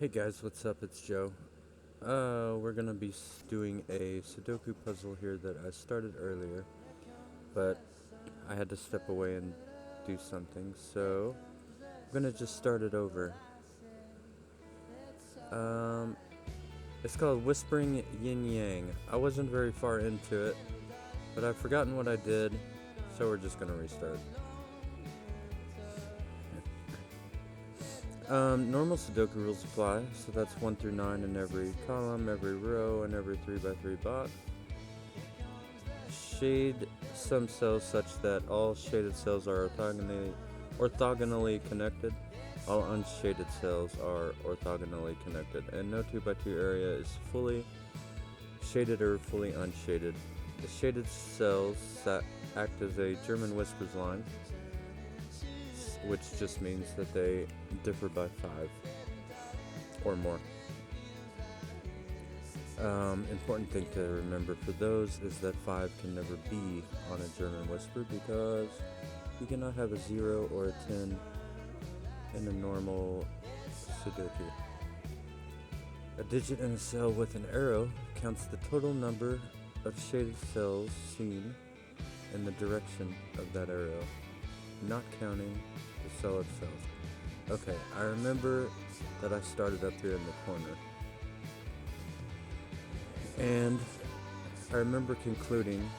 Hey guys, what's up? It's Joe. We're gonna be doing a Sudoku puzzle here that I started earlier, but I had to step away and do something, so I'm gonna just start it over. Um, it's called Whispering Yin Yang. I wasn't very far into it, but I've forgotten what I did, so we're just gonna restart. Normal Sudoku rules apply, so that's 1 through 9 in every column, every row, and every 3x3 box. Shade some cells such that all shaded cells are orthogonally connected. All unshaded cells are orthogonally connected, and no 2x2 area is fully shaded or fully unshaded. The shaded cells act as a German whispers line, which just means that they differ by 5 or more. Important thing to remember for those is that 5 can never be on a German whisper because you cannot have a 0 or a 10 in a normal Sudoku. A digit in a cell with an arrow counts the total number of shaded cells seen in the direction of that arrow, not counting the cell itself. Okay, I remember that I started up here in the corner. And I remember concluding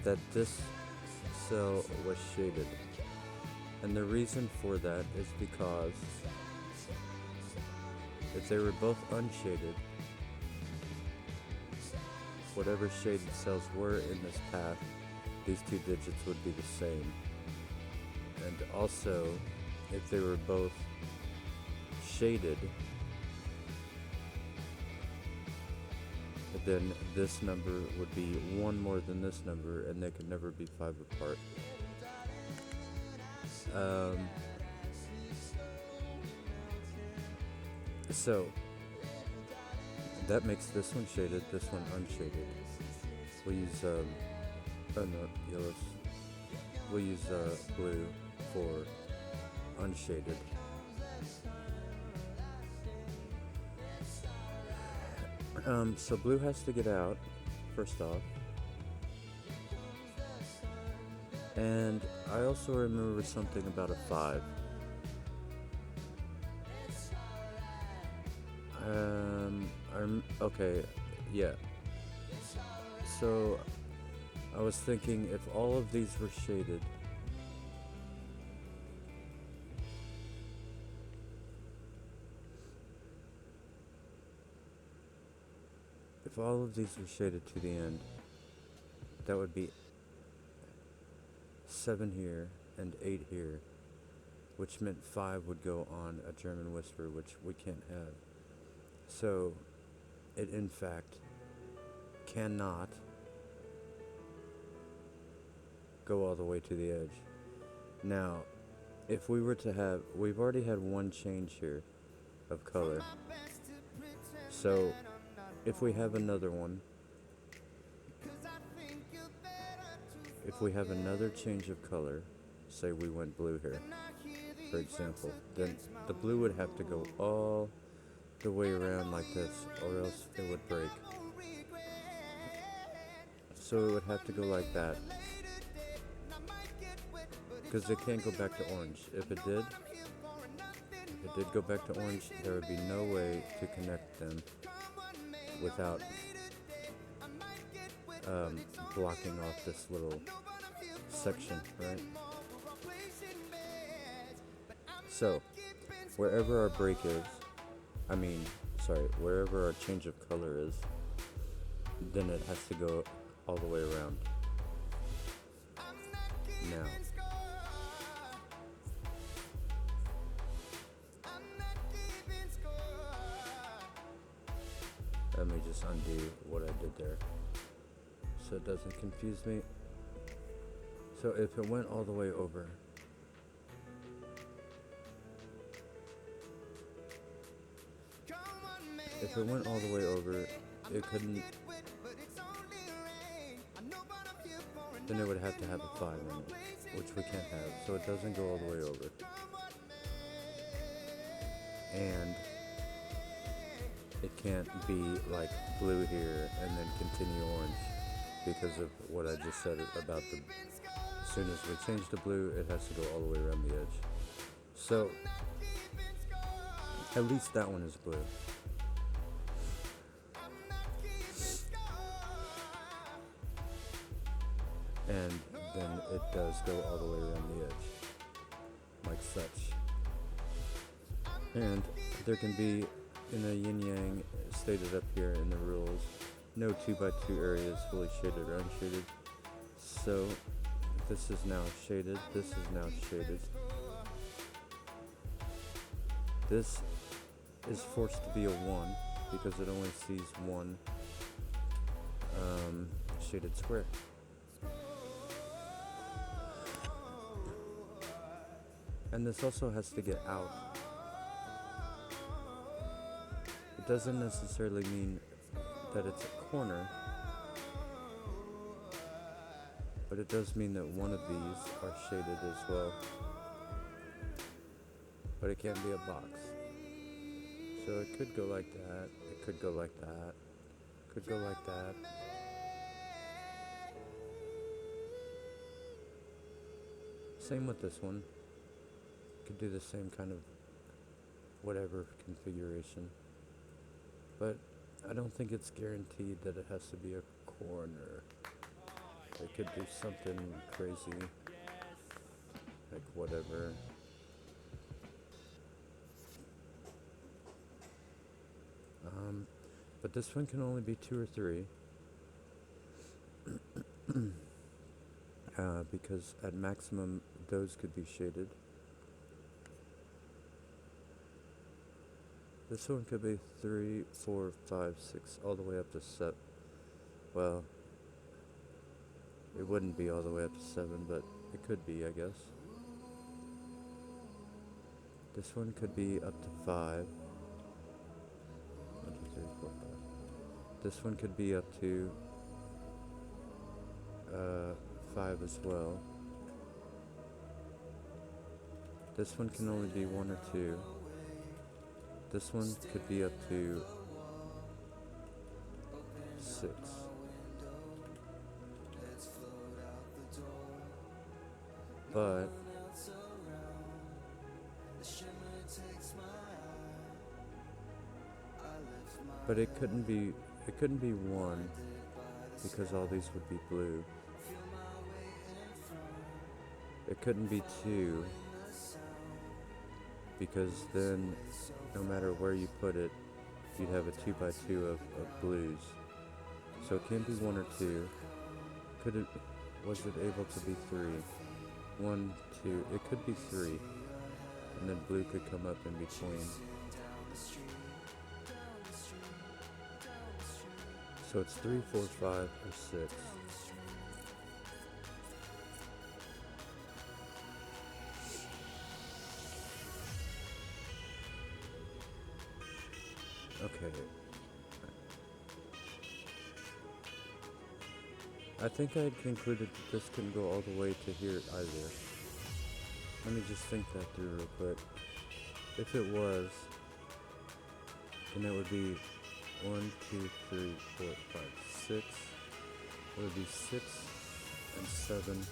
that this cell was shaded. And the reason for that is because if they were both unshaded, whatever shaded cells were in this path, these two digits would be the same. And also, if they were both shaded, then this number would be 1 more than this number, and they could never be 5 apart. So, that makes this one shaded, this one unshaded. We'll use, yellows. We'll use blue for unshaded. So blue has to get out, first off. And I also remember something about a 5. Okay, yeah. So, I was thinking if all of these were shaded, if all of these were shaded to the end, that would be 7 here and 8 here, which meant 5 would go on a German whisper, which we can't have. So, it in fact cannot go all the way to the edge. Now, if we were to have, we've already had one change here of color. So, if we have another one, if we have another change of color, say we went blue here, for example, then the blue would have to go all the way around like this, or else it would break. So it would have to go like that, because it can't go back to orange. If it did go back to orange, there would be no way to connect them without blocking off this little section, right? So, wherever our break is, wherever our change of color is, then it has to go all the way around. Now, let me just undo what I did there so it doesn't confuse me. So if it went all the way over, it couldn't, then it would have to have a 5 in it, which we can't have, so it doesn't go all the way over. and it can't be like blue here and then continue orange because of what I just said about the, as soon as we change to blue, it has to go all the way around the edge. So at least that one is blue. And then it does go all the way around the edge, like such. And there can be, in a yin-yang stated up here in the rules, no 2x2 areas fully shaded or unshaded. So this is now shaded, this is now shaded. This is forced to be a 1 because it only sees one shaded square. And this also has to get out. It doesn't necessarily mean that it's a corner, but it does mean that one of these are shaded as well. But it can't be a box. So it could go like that, it could go like that, could go like that. Same with this one. Could do the same kind of whatever configuration. But I don't think it's guaranteed that it has to be a corner. It could do something crazy, like whatever. But this one can only be 2 or 3. Because at maximum, those could be shaded. This one could be 3, 4, 5, 6, all the way up to 7. Well, it wouldn't be all the way up to 7, but it could be, I guess. This one could be up to 5. 1, 2, 3, 4, 5. This one could be up to 5 as well. This one can only be 1 or 2. This one could be up to 6. But it couldn't be 1 because all these would be blue. It couldn't be 2 because then no matter where you put it, you'd have a 2x2 of blues. So it can't be 1 or 2. Was it able to be 3? 1, 2, it could be 3. And then blue could come up in between. So it's 3, 4, 5, or 6. Okay. I think I had concluded that this couldn't go all the way to here either. Let me just think that through real quick. If it was, then it would be 1, 2, 3, 4, 5, 6. It would be 6 and 7.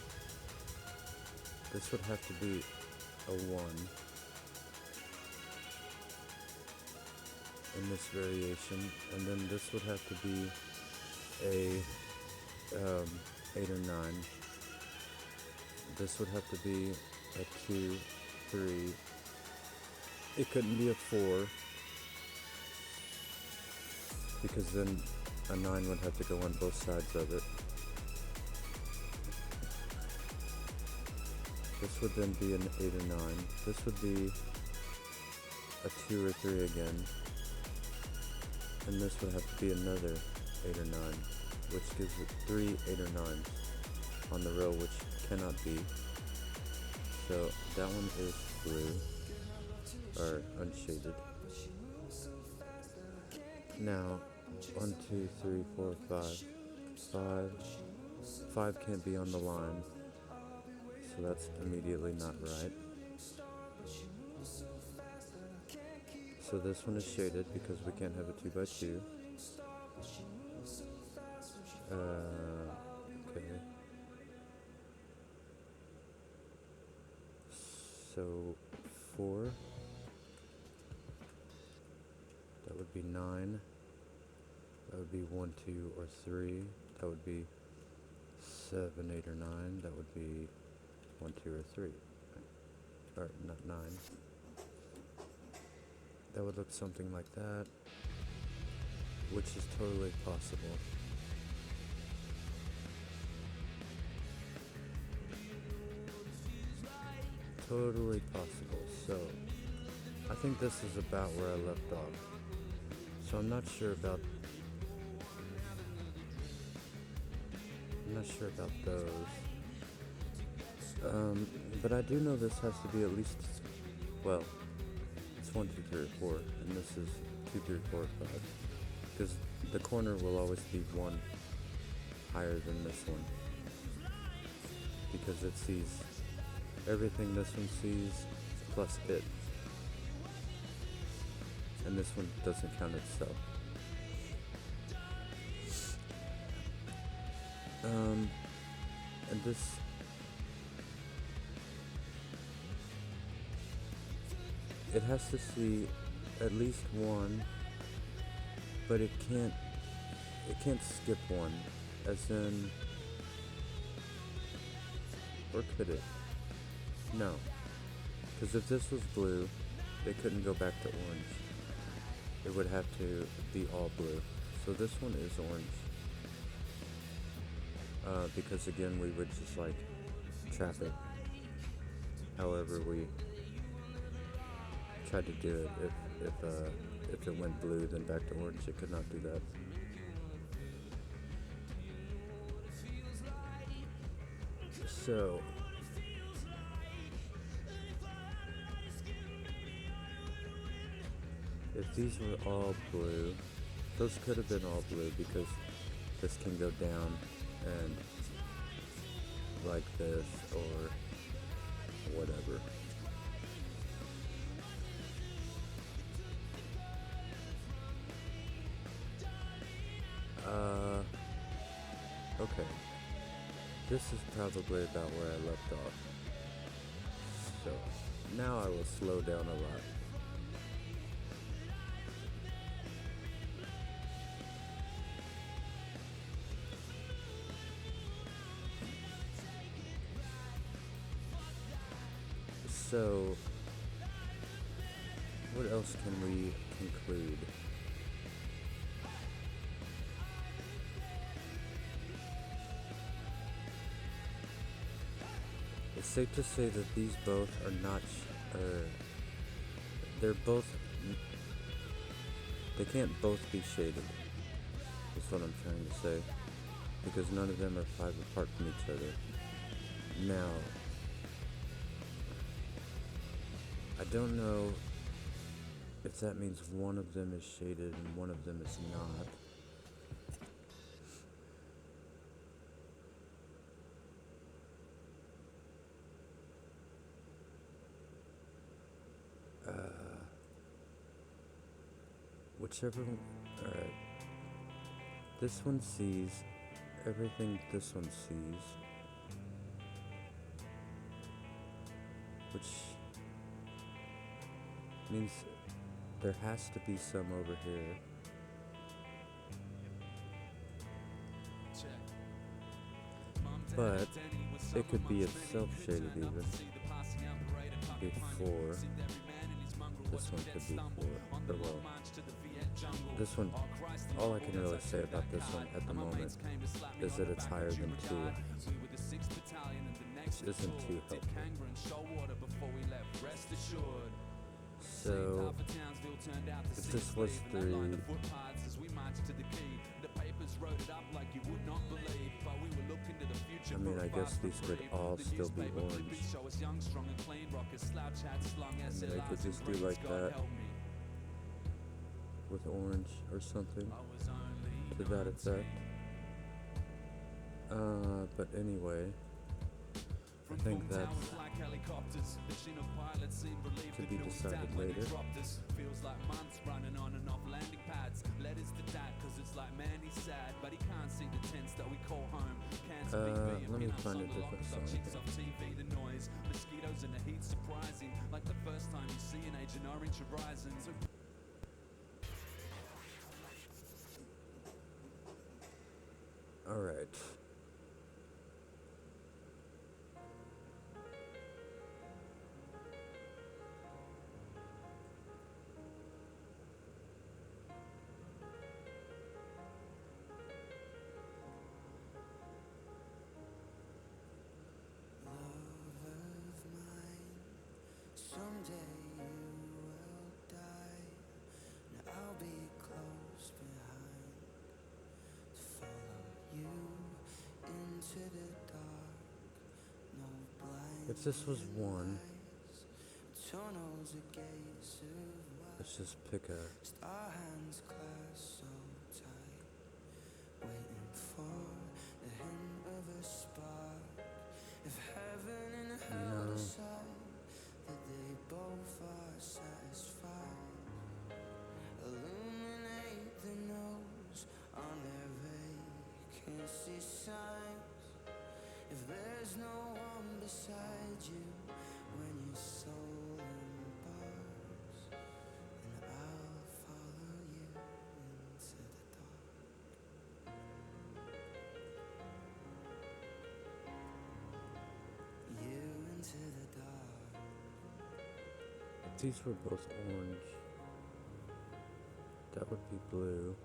This would have to be a 1 in this variation, and then this would have to be a 8 or 9. This would have to be a 2, 3. It couldn't be a 4 because then a 9 would have to go on both sides of it. This would then be an 8 or 9. This would be a 2 or 3 again. And this would have to be another 8 or 9, which gives it 3 8 or 9s on the row, which cannot be. So that one is blue, or unshaded. Now, 1, 2, 3, 4, 5. 5 can't be on the line, so that's immediately not right. So this one is shaded because we can't have a 2x2. Okay. So 4. That would be 9. That would be 1, 2, or 3. That would be 7, 8, or 9. That would be 1, 2, or 3. Or not 9. That would look something like that, which is totally possible. Totally possible. So, I think this is about where I left off. So I'm not sure about those. But I do know this has to be at least, well, it's 1, 2, 3, or 4, and this is 2, 3, 4, 5. Because the corner will always be 1 higher than this one. Because it sees everything this one sees plus it. And this one doesn't count itself. And this it has to see at least 1, but it can't skip 1, as in, or could it? No, because if this was blue, they couldn't go back to orange. It would have to be all blue. So this one is orange. Because again, we would just like trap it however we tried to do it. If it went blue, then back to orange. It could not do that. So if these were all blue, those could have been all blue because this can go down and like this or whatever. Okay. This is probably about where I left off. So, now I will slow down a lot. So, what else can we conclude? It's safe to say that these both are not, they can't both be shaded, is what I'm trying to say, because none of them are 5 apart from each other. Now, I don't know if that means one of them is shaded and one of them is not. Whichever one, alright. This one sees everything this one sees, which means there has to be some over here. But it could be itself shaded even before this one could be 4. Or well, this one, all I can really say about this one at the moment is that it's higher than 2, which isn't too helpful. So, if this was 3, I mean, I guess these could all still be orange. And then I could just do like that with orange or something to that effect. But anyway, I think that's to be decided later. Feels like months running on and off landing pads. Letters to dad, cause it's like man he's sad, but he can't see the tents that we call home. Let me find a different song here. Off TV, the noise, mosquitoes and the heat surprising, like the first time you see an Agent Orange horizon. Alright. Someday you will die, and I'll be close behind to follow you into the dark. No blind If this was 1, tunnels a gaze of let's just pick a... star hands clasped so tight, waiting for the hint of a spark. If heaven and hell decide that they both are satisfied, illuminate the nose on their vacancy signs. If there's no one beside you when your soul embarks, then I'll follow you into the dark. You into the dark. If these were both orange, that would be blue.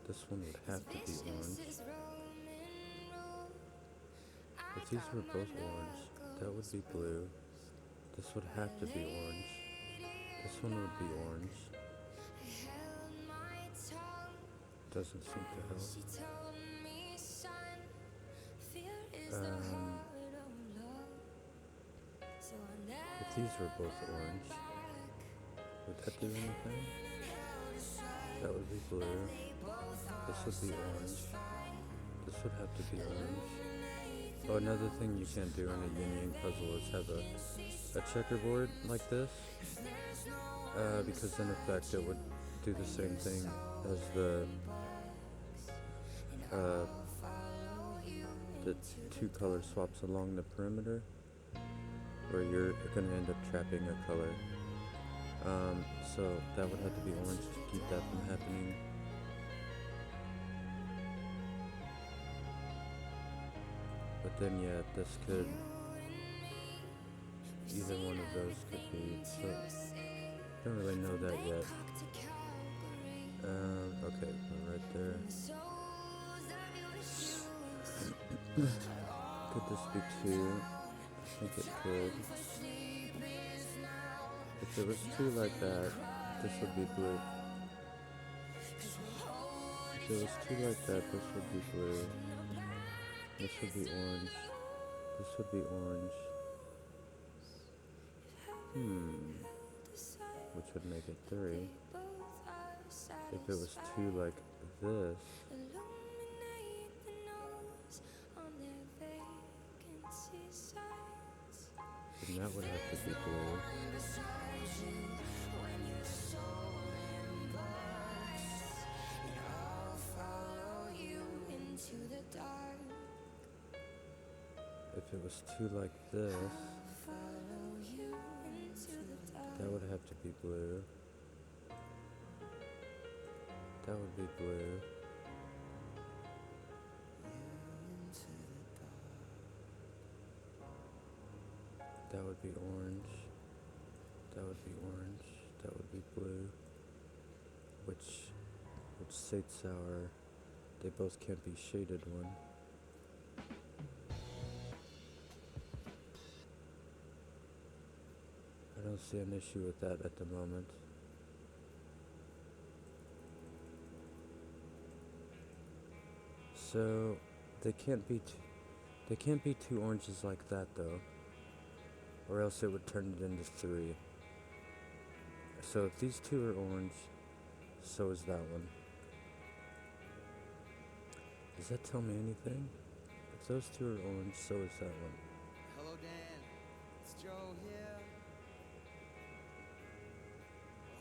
This one would have to be orange. If these were both orange, that would be blue. This would have to be orange. This one would be orange. Doesn't seem to help. If these were both orange, would that do anything? That would be blue. This would be orange. This would have to be orange. Oh, another thing you can't do in a yin-yang puzzle is have a checkerboard like this, because in effect it would do the same thing as the two color swaps along the perimeter, where you're going to end up trapping a color. So that would have to be orange to keep that from happening. But then, yeah, this could, either one of those could be, so, don't really know that yet. Okay, right there. Could this be 2? I think it could. If it was 2 like that, this would be blue. If it was 2 like that, this would be blue. This would be orange. This would be orange. Which would make it 3. If it was 2 like this, then that would have to be blue. If it was 2 like this, that would have to be blue. That would be blue. That would be orange. That would be orange. That would be blue. Which states our, they both can't be shaded one. I don't see an issue with that at the moment. So they can't be two oranges like that though, or else it would turn it into 3. So if these 2 are orange, so is that one. Does that tell me anything? If those two are orange, so is that one. Hello Dan, it's Joe here.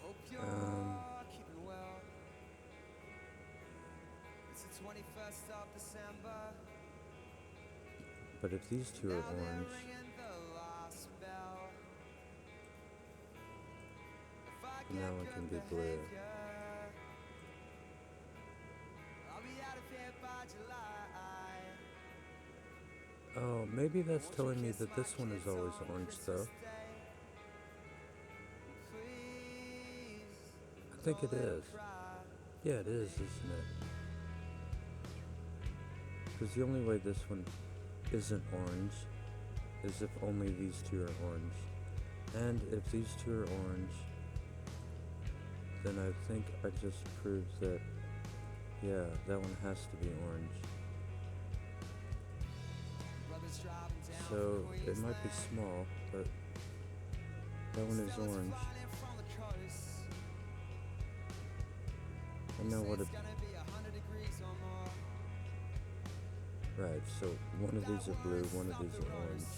Hope you're keeping well. It's the 21st of December. But if these two are orange, then that one can be blue. Oh, maybe that's telling me that this one is always orange, though. I think it is. Yeah, it is, isn't it? Because the only way this one isn't orange is if only these two are orange. And if these two are orange, then I think I just proved that, yeah, that one has to be orange. So it might be small, but that one is orange. And now what if... Right, so one of these are blue, one of these are orange.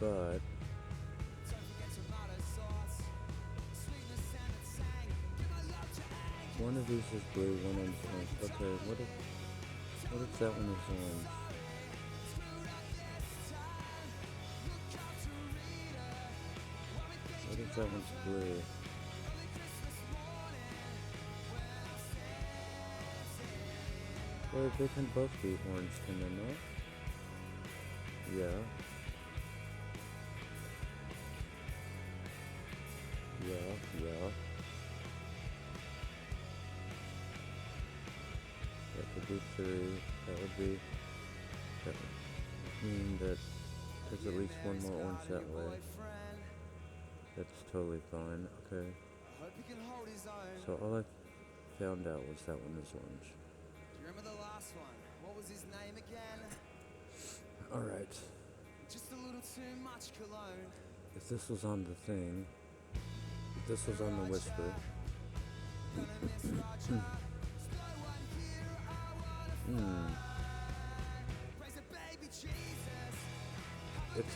But one of these is blue, one of them is orange. Okay, what if that one is orange? What if that one's blue? Well, they can both be orange, can they not? Yeah. Yeah. That could be 3. That would mean that there's at least one more orange that way. That's totally fine. Okay. So all I found out was that one is orange. Do you remember the last one? What was his name again? Alright. Just a little too much cologne. If this was on the thing, if this was on the whisper. If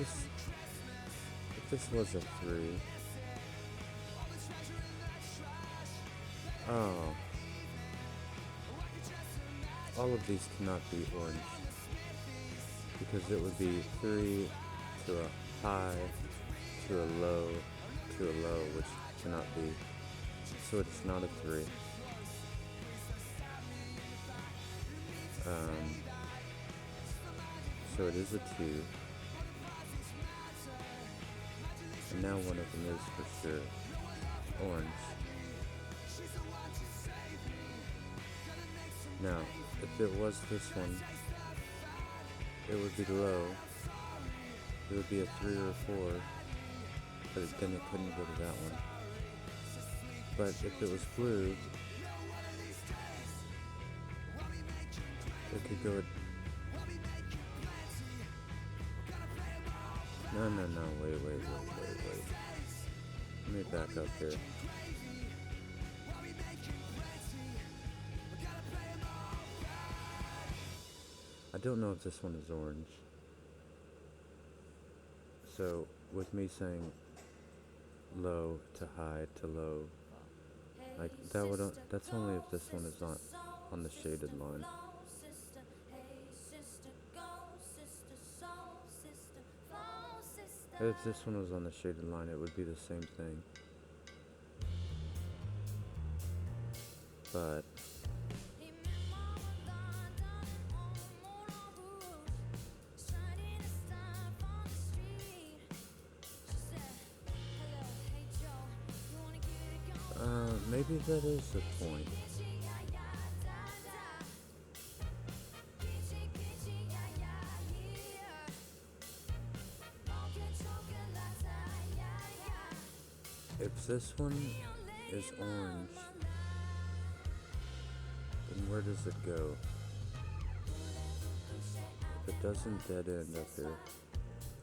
this was a 3. Oh. All of these cannot be orange. Because it would be 3 to a high, to a low, which cannot be. So it's not a 3. So it is a 2. And now one of them is for sure orange. Now, if it was this one, it would be low. It would be a 3 or a 4, but then it couldn't go to that one. But if it was blue, it could go... No, wait. Let me back up here. I don't know if this one is orange. So, with me saying low to high to low, like that's only if this one is not on the shaded line. If this one was on the shaded line, it would be the same thing. But maybe that is the point. If this one is orange, then where does it go? It doesn't dead end up here.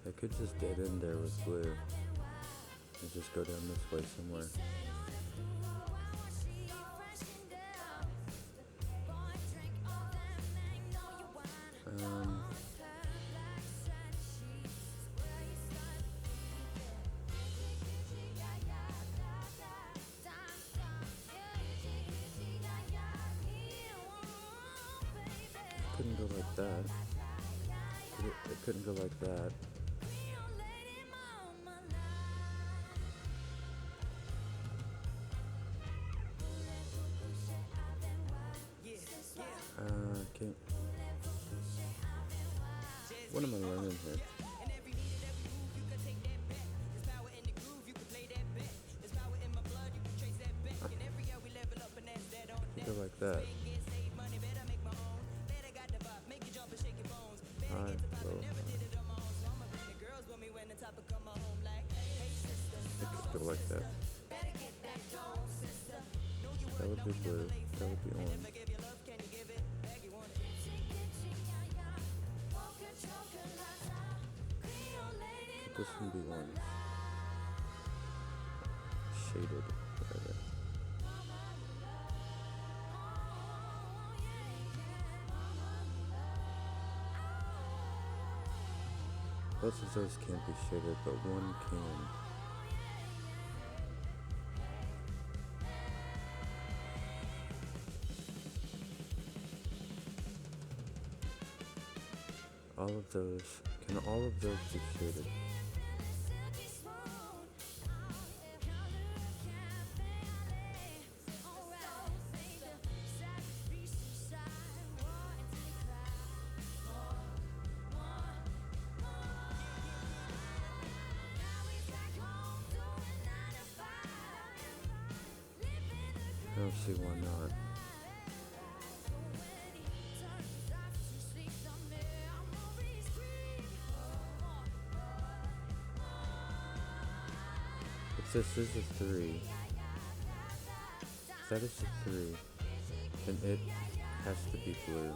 I could just dead end there with blue and just go down this way somewhere. Couldn't go like that. It couldn't go like that. Can't. What am I learning here? Go like that. High, low, high. It could go like that. That would be blue. That would be orange. This can be orange. Shaded, whatever. Both of those can't be shaded, but one can. Can all of those be shaded? I don't see why not. If this is a 3, if that is a 3, then it has to be blue.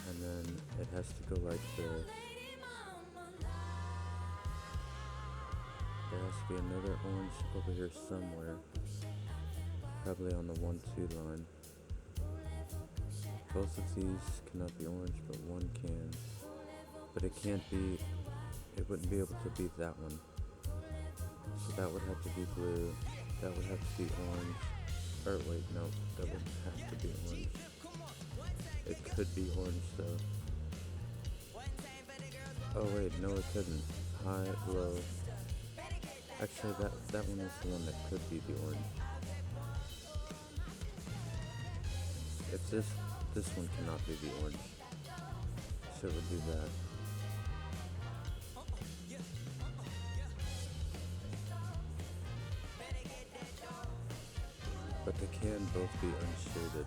And then it has to go like this. There has to be another orange over here somewhere. Probably on the 1-2 line. Both of these cannot be orange, but one can. But it can't be, it wouldn't be able to be that one. So that would have to be blue. That would have to be orange. Or wait, no, that wouldn't have to be orange. It could be orange though. Oh wait, no it couldn't. High, low. Actually, that one is the one that could be the orange. If this one cannot be the orange, so it would be that. But they can both be unshaded.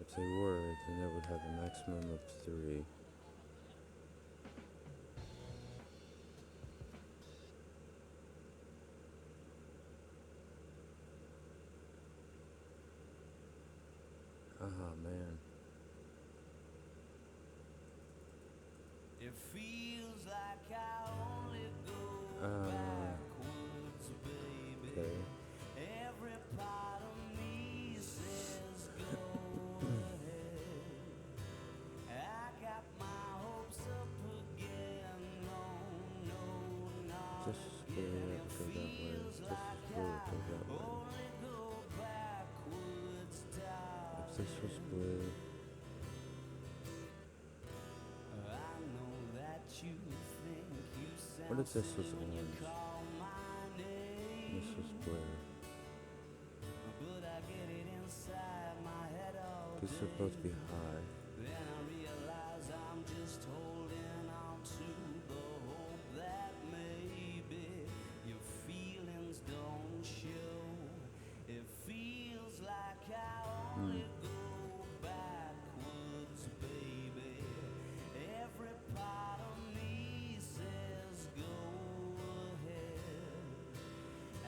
If they were, then it would have a maximum of 3. Ah, man. It feels like I only go backwards, baby. Okay. Every part of me says go ahead. I got my hopes up again. No, not This is blue, it would go that way. This is blue, it would go that way. only go backwards, If this was blue, I know that you think you what if this was sound when you orange? call my name. This was blue. But I get it inside my head all These would both be high. then I realize I'm just holding on to the hope that maybe your feelings don't show. It feels like I only go backwards, baby. Every part of me says go ahead. I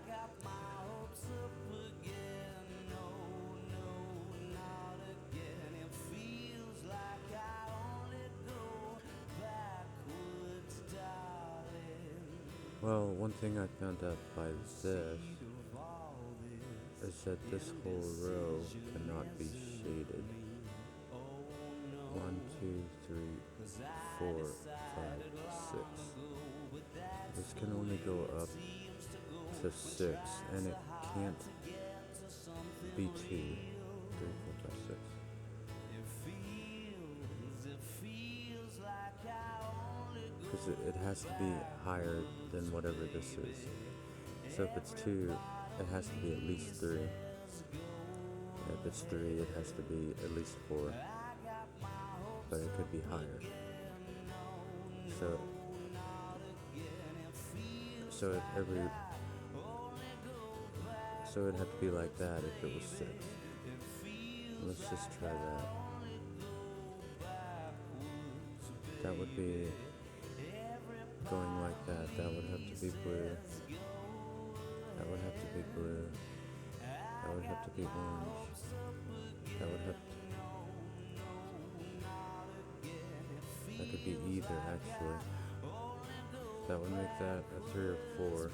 got my hopes up again. No, not Well, one thing I found out by this is that this whole row cannot be shaded. 1, 2, 3, 4, 5, 6. This can only go up to 6, and it can't be 2, 3, 4, 5, 6. Because it has to be higher than whatever this is. So if it's 2, it has to be at least 3. If it's 3, it has to be at least 4. But it could be higher. So it'd have to be like that if it was 6. Let's just try that. That would be going like that. That would have to be blue. That would have to be blue. That would have to be orange. That would have to... That could be either, actually. That would make that a 3 or 4.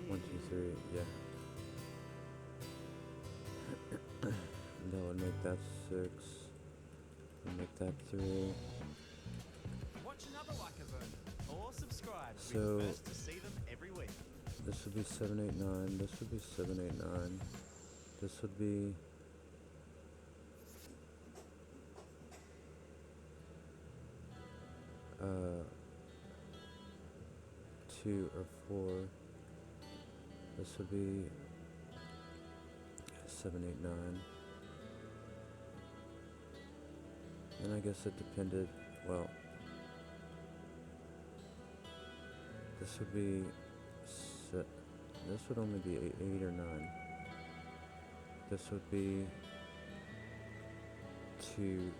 1, 2, 3, yeah. That would make that 6. And make that 3. Watch another like a version or subscribe to So, be the first to see them every week. This would be 7, 8, 9. This would be 7, 8, 9. This would be... Uh, 2 or 4. This would be 7, 8, 9. And I guess it depended, well, this would be, this would only be 8 or 9. This would be 2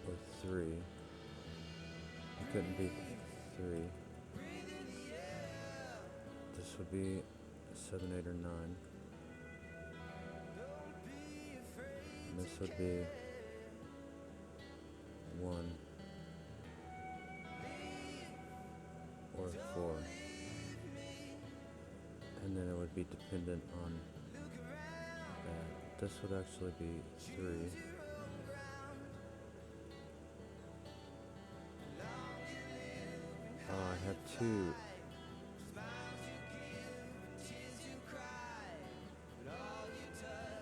or 3. It couldn't be 3. This would be 7, 8, or 9. And this would be 1 or 4. And then it would be dependent on that. This would actually be 3. Oh, I have 2.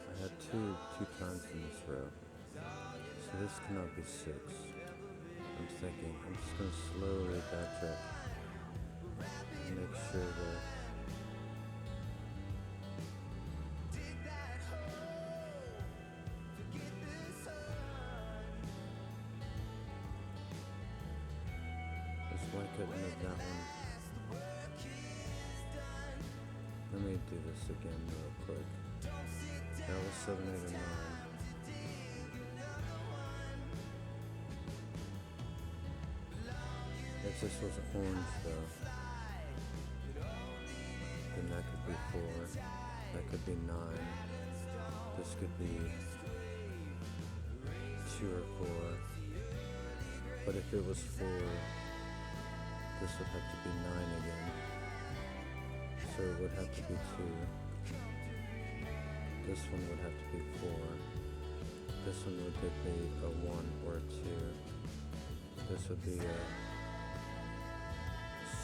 I have 2 times in this row. So this cannot be 6. I'm thinking. I'm just going to slowly backtrack and make sure that why couldn't have that one? Let me do this again real quick. That was 7, 8, or 9. If this was orange though, then that could be 4. That could be 9. This could be 2 or 4. But if it was 4, this would have to be 9 again. So it would have to be 2. This one would have to be 4. This one would be a 1 or a 2. This would be a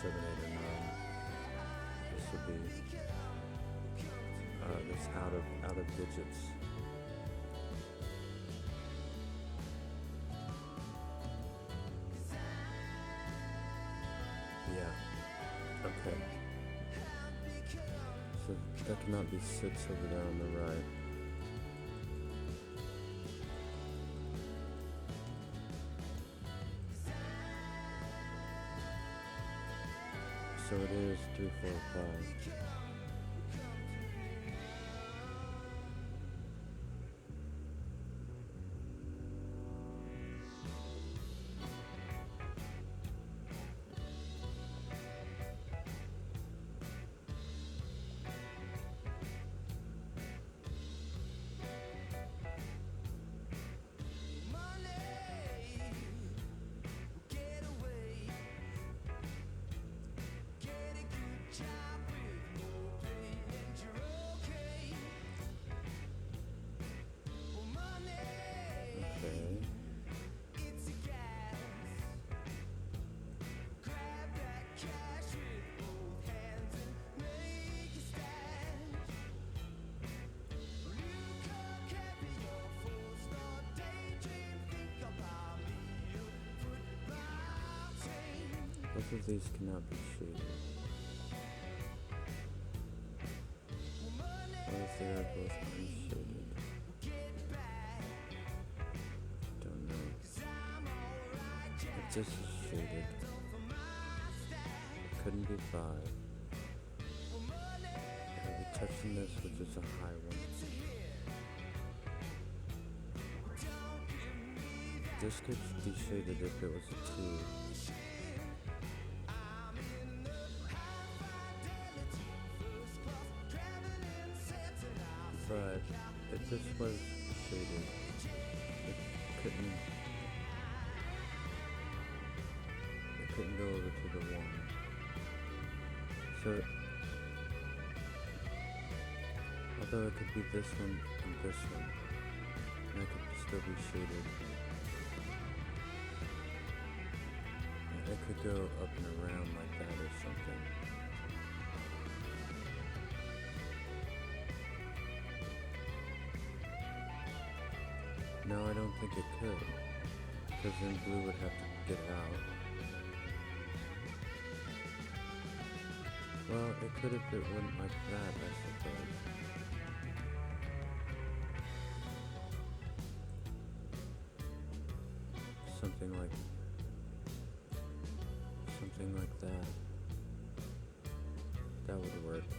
7, 8, or 9. This would be this out of digits. Yeah. Okay. So that cannot be 6 over there on the right. So it is 3, 4, 5. Both of these cannot be shaded. What if they are both unshaded? Don't know. If this is shaded, it couldn't be 5. I'll be touching this, which is a high one. This could be shaded if it was a 2. But if this was shaded, it couldn't go over to the 1. So, although it could be this one and this one, and it could still be shaded. It could go up and around like that or something. No, I don't think it could, because then blue would have to get out. Well, it could if it went like that, I suppose. Something like that. That would work.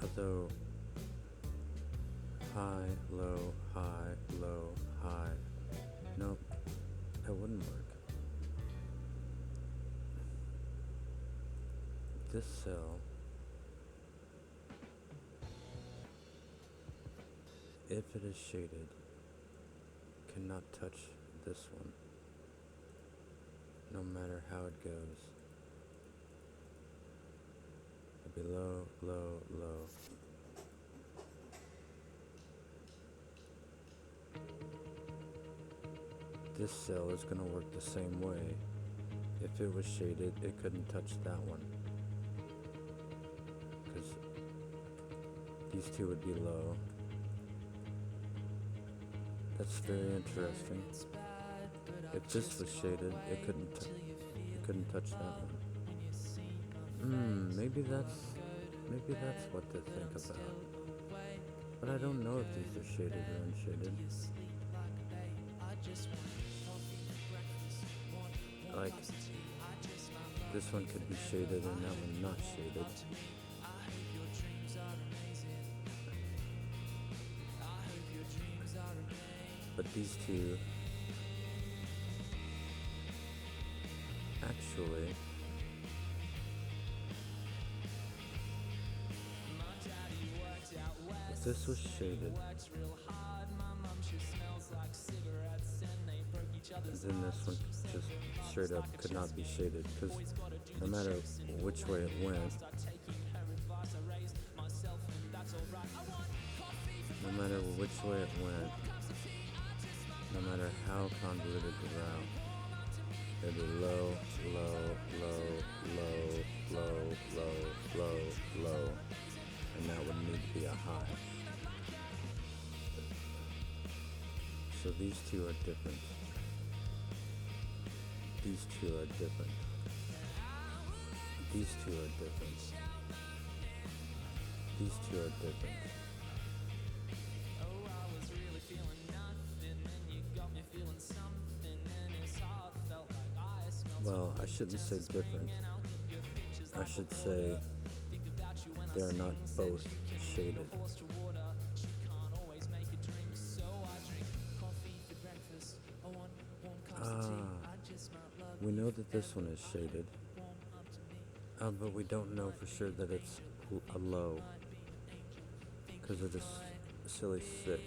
Although high, low, high, low, high. Nope, that wouldn't work. This cell, if it is shaded, cannot touch this one, no matter how it goes. It'll be low, low, low. This cell is going to work the same way. If it was shaded, it couldn't touch that one, because these two would be low. That's very interesting. If this was shaded, it couldn't touch that one. Maybe that's what to think about. But I don't know if these are shaded or unshaded. Like, this one could be shaded and that one not shaded. But these two actually if this was shaded, then this one just straight up could not be shaded, because no matter which way it went, no matter how convoluted the route, it'd be low, low, low, low, low, low, low, low, and that would need to be a high. So these two are different. These two are different. These two are different. These two are different. Well, I shouldn't say different. I should say they are not both shaded. We know that this one is shaded, but we don't know for sure that it's a low, because of this silly 6.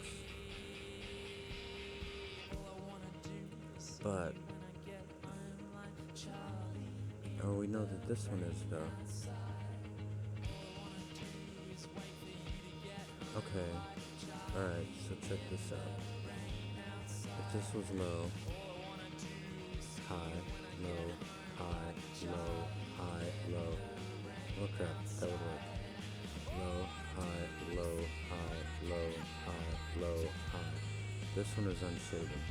But we know that this one is, though. Okay, alright, so check this out. If this was low, high, low, high, low, high, low. Oh crap, that would work. Low, high, low, high, low, high, low, high. This one is unshaded.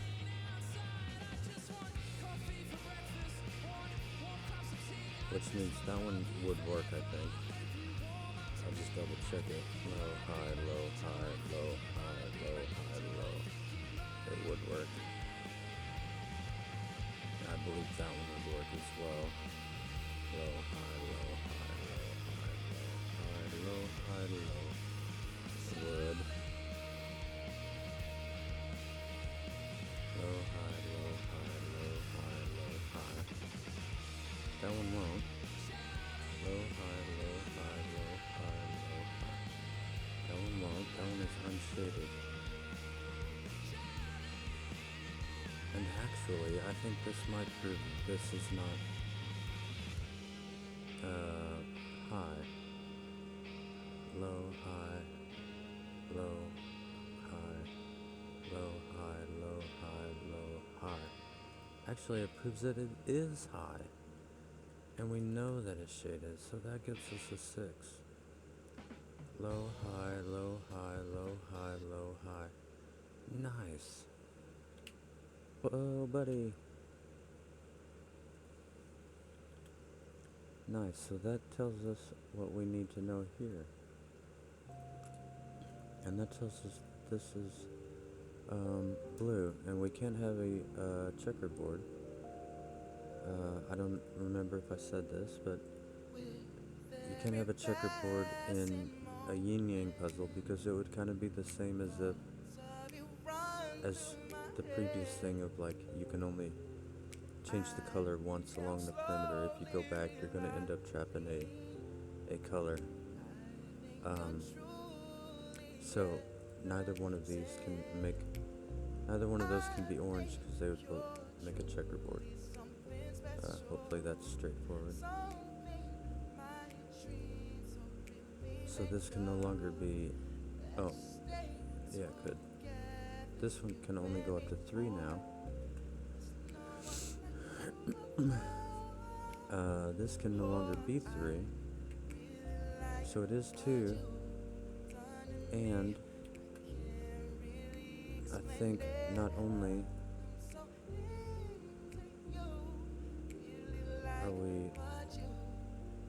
Which means that one would work, I think. I'll just double check it. Low, high, low, high, low, high, low, high, low. It would work. I believe that one would work as well. Low, high, low, high, low, high, low, high, low. Would. Low, high, low, high, low, high, low, high. That one won't. Low, high, low, high, low, high, low, high. That one won't. That one is unshaded. And actually, I think this might prove this is not high. Low, high, low, high, low, high, low, high, low, high. Actually, it proves that it is high. And we know that it's shaded, so that gives us a 6. Low, high, low, high, low, high, low, high. Nice. Whoa, buddy. Nice, so that tells us what we need to know here. And that tells us this is blue, and we can't have a checkerboard. I don't remember if I said this, but you can't have a checkerboard in a yin-yang puzzle because it would kind of be the same as the previous thing of like you can only change the color once along the perimeter. If you go back, you're going to end up trapping a color. So neither one of those can be orange because they would both make a checkerboard. Hopefully that's straightforward. So this can no longer be, oh, yeah, it could. This one can only go up to 3 now. This can no longer be 3. So it is 2. And I think not only are we,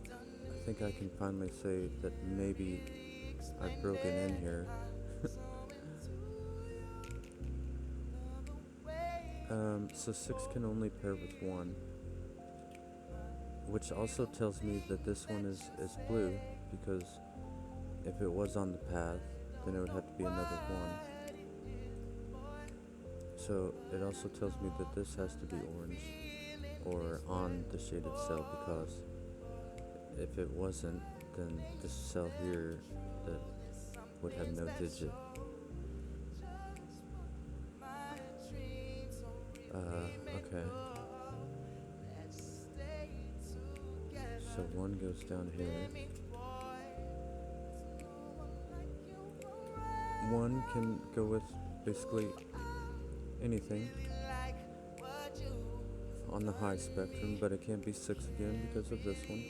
I think I can finally say that maybe I've broken in here. So 6 can only pair with 1, which also tells me that this one is blue, because if it was on the path, then it would have to be another 1. So it also tells me that this has to be orange, or on the shaded cell, because if it wasn't, then this cell here that would have no digit. Okay. So 1 goes down here. 1 can go with basically anything on the high spectrum, but it can't be 6 again because of this one.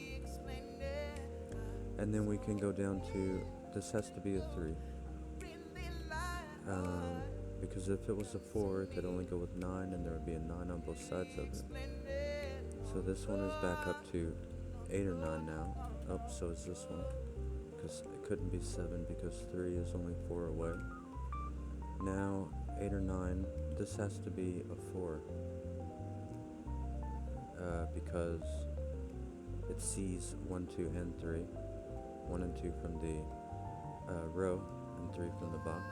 And then we can go down to, this has to be a 3. Because if it was a 4, it could only go with 9, and there would be a 9 on both sides of it. So this one is back up to 8 or 9 now. Oh, so is this one. Because it couldn't be 7 because 3 is only 4 away. Now, 8 or 9, this has to be a 4. Because it sees 1, 2, and 3. 1 and 2 from the row, and 3 from the box.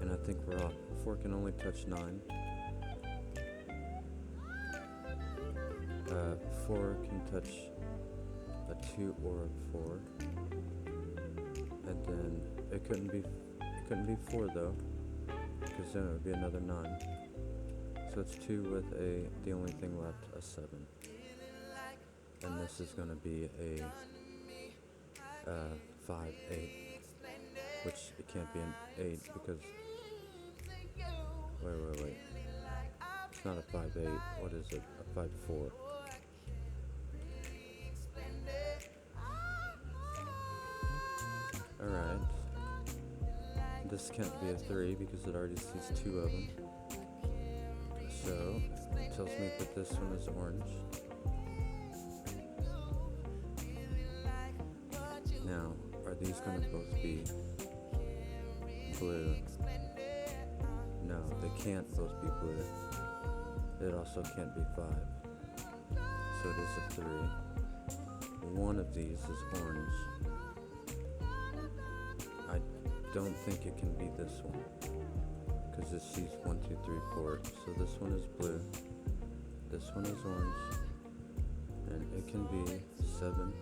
And I think we're off. 4 can only touch 9. 4 can touch a 2 or a 4. And then it couldn't be 4 though, because then it would be another 9. So it's 2 with the only thing left, a 7. And this is going to be a 5, 8, which it can't be an 8 because, wait. It's not a 5, 8. What is it? A 5, 4. Alright. This can't be a 3 because it already sees 2 of them. So it tells me that this one is orange. Now, are these going to both be blue? No, they can't both be blue. It also can't be 5. So it is a 3. One of these is orange. I don't think it can be this one, because it sees 1, 2, 3, 4. So this one is blue. This one is orange. And it can be 7,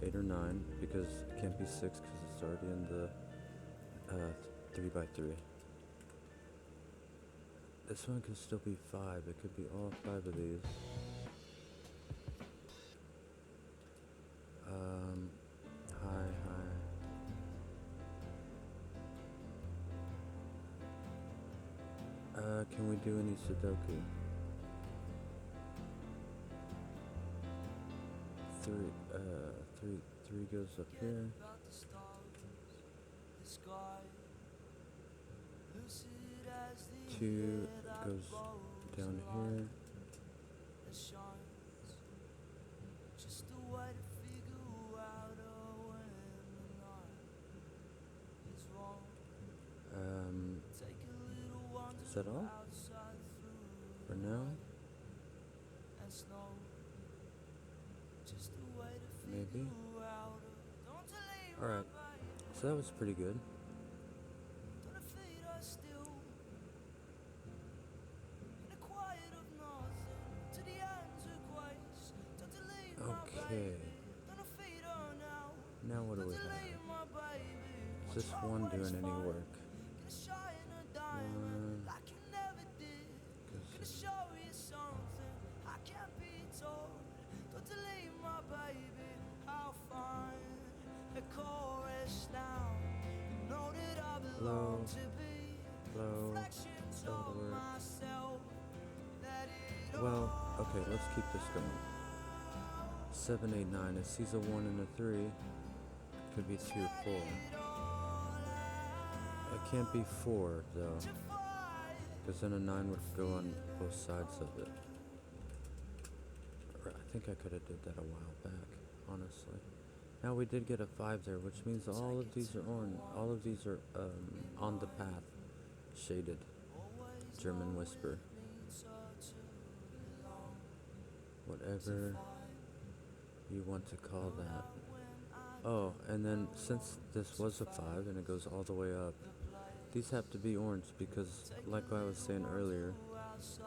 8, or 9, because it can't be 6 because it's already in the 3x3. This one could still be 5. It could be all 5 of these. Hi. Can we do any Sudoku? 3 goes up here. 2 goes down here. Is that all? For now? Maybe? Alright, so that was pretty good. Okay. Now what do we have? Is this one doing any work? One goes low, low, over. Well, okay, let's keep this going. 7, 8, 9. It sees a 1 and a 3. Could be 2, 4. It can't be 4 though, because then a 9 would go on both sides of it. I think I could have did that a while back, honestly. Now we did get a 5 there, which means all of these are on. All of these are on the path, shaded. German Whisper. Whatever you want to call that. Oh, and then since this was a 5 and it goes all the way up, these have to be orange because, like I was saying earlier,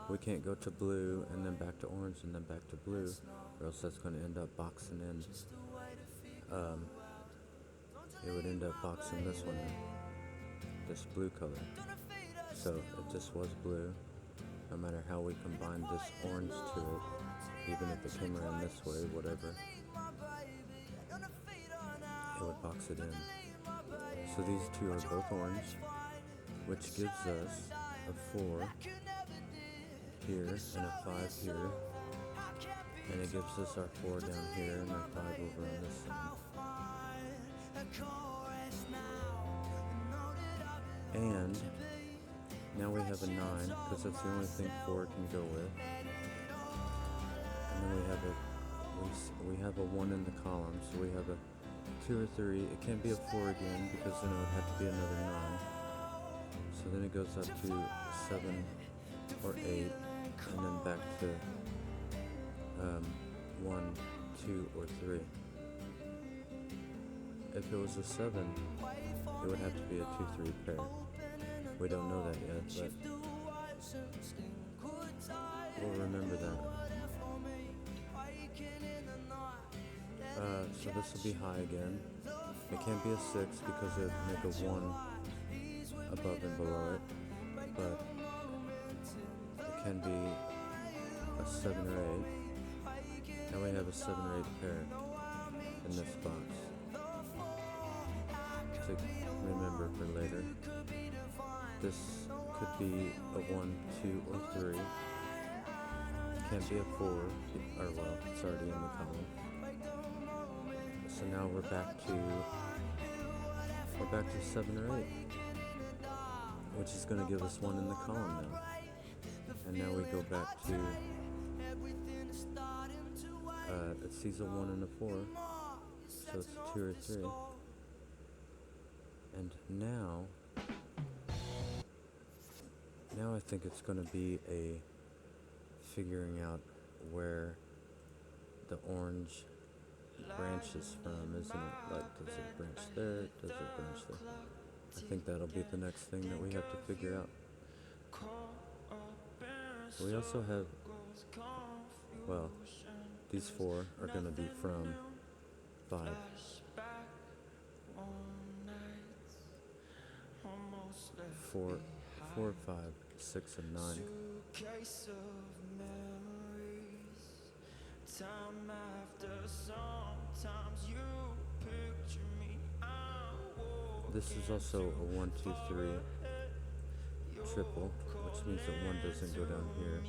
we can't go to blue and then back to orange and then back to blue, or else that's going to end up boxing in. It would end up boxing this one in, this blue color. So if this was blue, no matter how we combine this orange to it, even if it came around this way, whatever, it would box it in. So these two are both orange, which gives us a 4 here and a 5 here, and it gives us our 4 down here and our 5 over on this side. And now we have a 9, because that's the only thing 4 can go with. And then we have a 1 in the column, so we have a 2 or 3. It can't be a 4 again, because then it would have to be another 9. So then it goes up to 7 or 8, and then back to 1, 2, or 3. If it was a 7, it would have to be a 2-3 pair. We don't know that yet, but we'll remember that. So this will be high again. It can't be a 6 because it would make a 1 above and below it, but it can be a 7 or 8. Now we have a 7 or 8 pair in this box to remember for later. This could be a 1, 2, or 3. Can't be a 4, or well, it's already in the column. So now we're back to 7 or 8. which is going to give us one in the column now. And now we go back to, it sees a 1 and a 4, so it's a 2 or 3. And now I think it's going to be a figuring out where the orange branches from, isn't it? Like, does it branch there? Does it branch there? I think that'll be the next thing that we have to figure out. We also have, well, these 4 are going to be from 5. 4, 5, 6, and 9. Time after sometimes you picture me. This is also a 1, 2, 3 triple, which means that 1 doesn't go down here.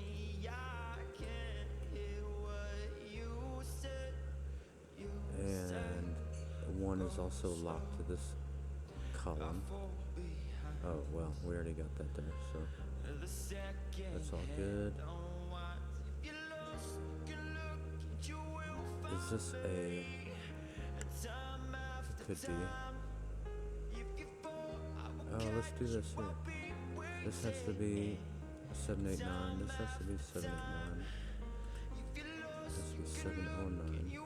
And 1 is also locked to this column. Oh, well, we already got that there, so that's all good. Is this a... It could be. Oh, let's do this here. This has to be 7, 8, 9. This has to be 7, 8, 9. This has to be 7, 0, 9.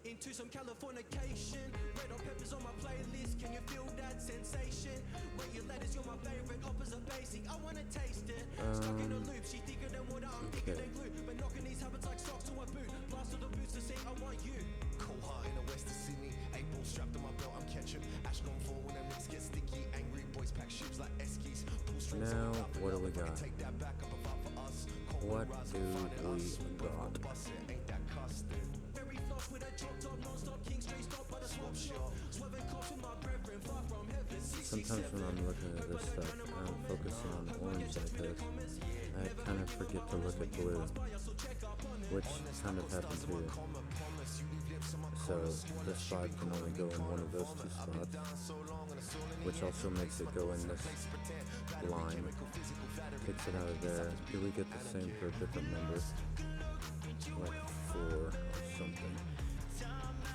Into some Californication, red hot peppers on my playlist. Can you feel that sensation? When you lettuce, you're my favorite. Opposite basic, I wanna taste it. Stuck in a loop, she thicker than water, I'm thicker than glue. But knocking these habits like socks to my boot. Blast of the boots to say I want you. Cold heart in the west of Sydney. 8 ball strapped on my belt, I'm catching. Ash gone for when the mix gets sticky. Angry boys pack shoes like Eskies. Now, what do we got? What do we got? Sometimes when I'm looking at this stuff, I'm focusing on orange like this. I kind of forget to look at blue, which kind of happens here. So this 5 can only go in one of those 2 spots, which also makes it go in this line. Takes it out of there. Here we get the same for a different number, like 4 or something.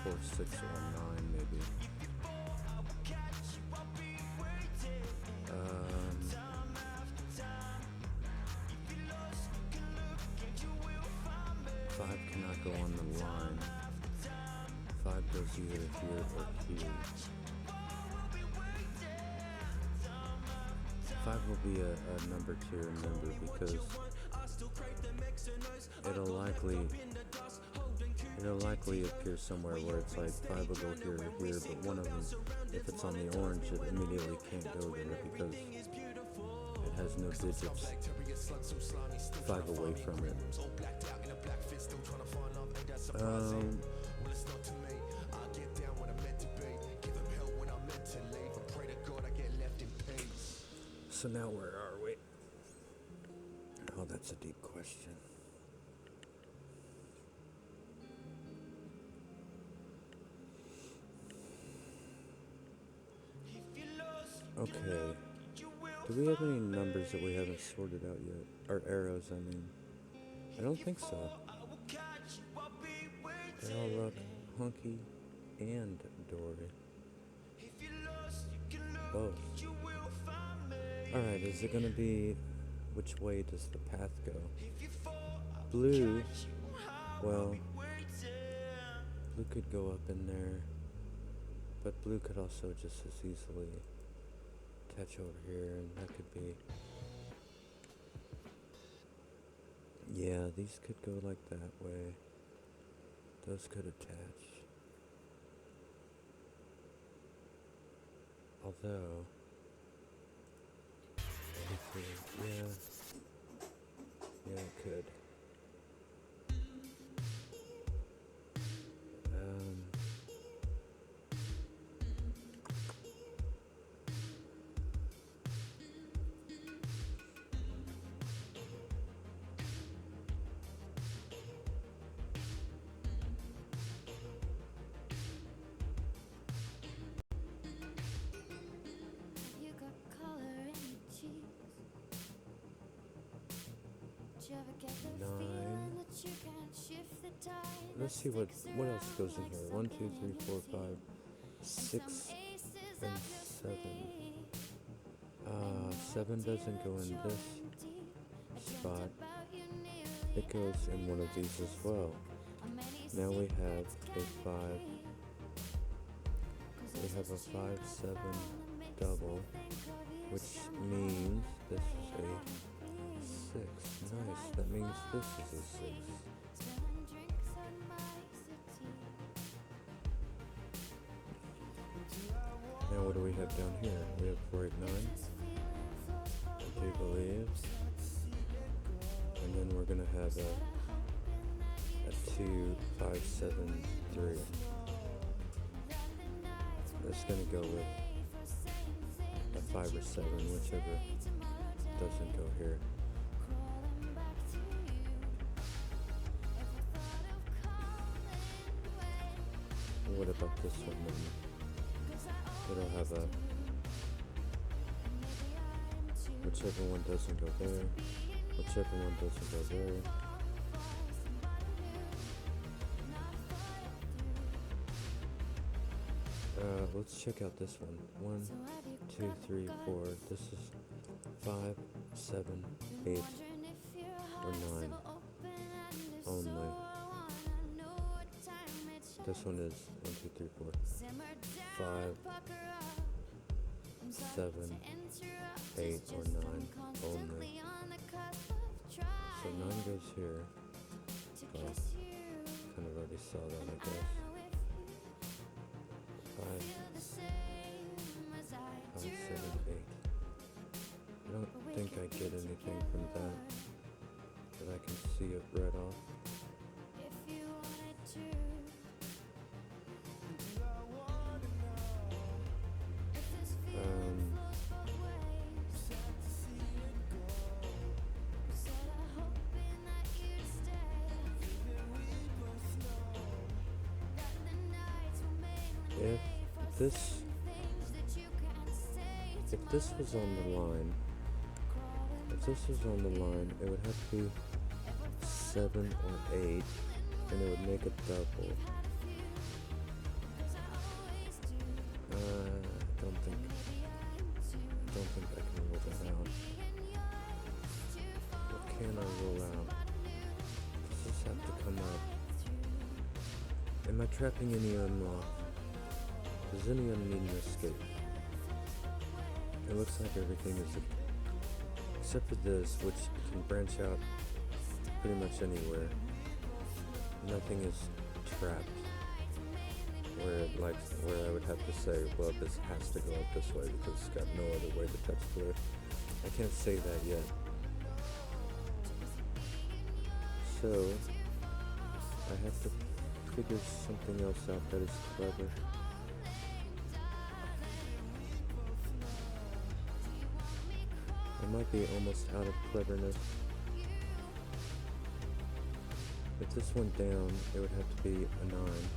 4, 6, or 9 maybe. 5 cannot go on the line. 5 goes either here or here. 5 will be a number 2 number because it'll likely appear somewhere where it's like 5 will go here or here, but one of them, if it's on the orange, it immediately can't go there because it has no digits 5 away from it. So now where are we? Oh, that's a deep question. Okay. Do we have any numbers that we haven't sorted out yet? Or arrows, I mean. I don't think so. They all look hunky and Dory. Both. Alright, is it gonna be... Which way does the path go? Blue... Well... Blue could go up in there. But blue could also just as easily attach over here, and that could be... Yeah, these could go like that way. Those could attach. Although... Yeah, it could. 9. Let's see what else goes in here. 1, 2, 3, 4, 5, 6, and 7. 7 doesn't go in this spot. It goes in one of these as well. Now we have a 5. We have a 5, 7 double, which means this is a 6. Nice. That means this is a 6. Now what do we have down here? We have 4, 8, 9. I do believe. And then we're gonna have a 2, 5, 7, 3. That's gonna go with a 5 or 7, whichever doesn't go here. What about this one then? It'll have a, whichever one doesn't go there, whichever one doesn't go there. Let's check out this one. 1, 2, 3, 4. This is 5, 7, 8, or 9 only. This one is 1, 2, 3, 4, 5, 7, 8, or 9 only. So 9 goes here. Well, kind of already saw that, I guess. 5, 7, 8. I don't think I get anything from that I can see it read off. If this was on the line, it would have to be 7 or 8, and it would make a double. Don't think I can rule that out. What can I rule out? Does this have to come up? Am I trapping any unlock? Does anyone need an escape? It looks like everything is, except for this, which can branch out pretty much anywhere. Nothing is trapped. Where I would have to say, well, this has to go up this way because it's got no other way to touch clear. I can't say that yet. So, I have to figure something else out that is clever. I might be almost out of cleverness. If this went down, it would have to be a 9.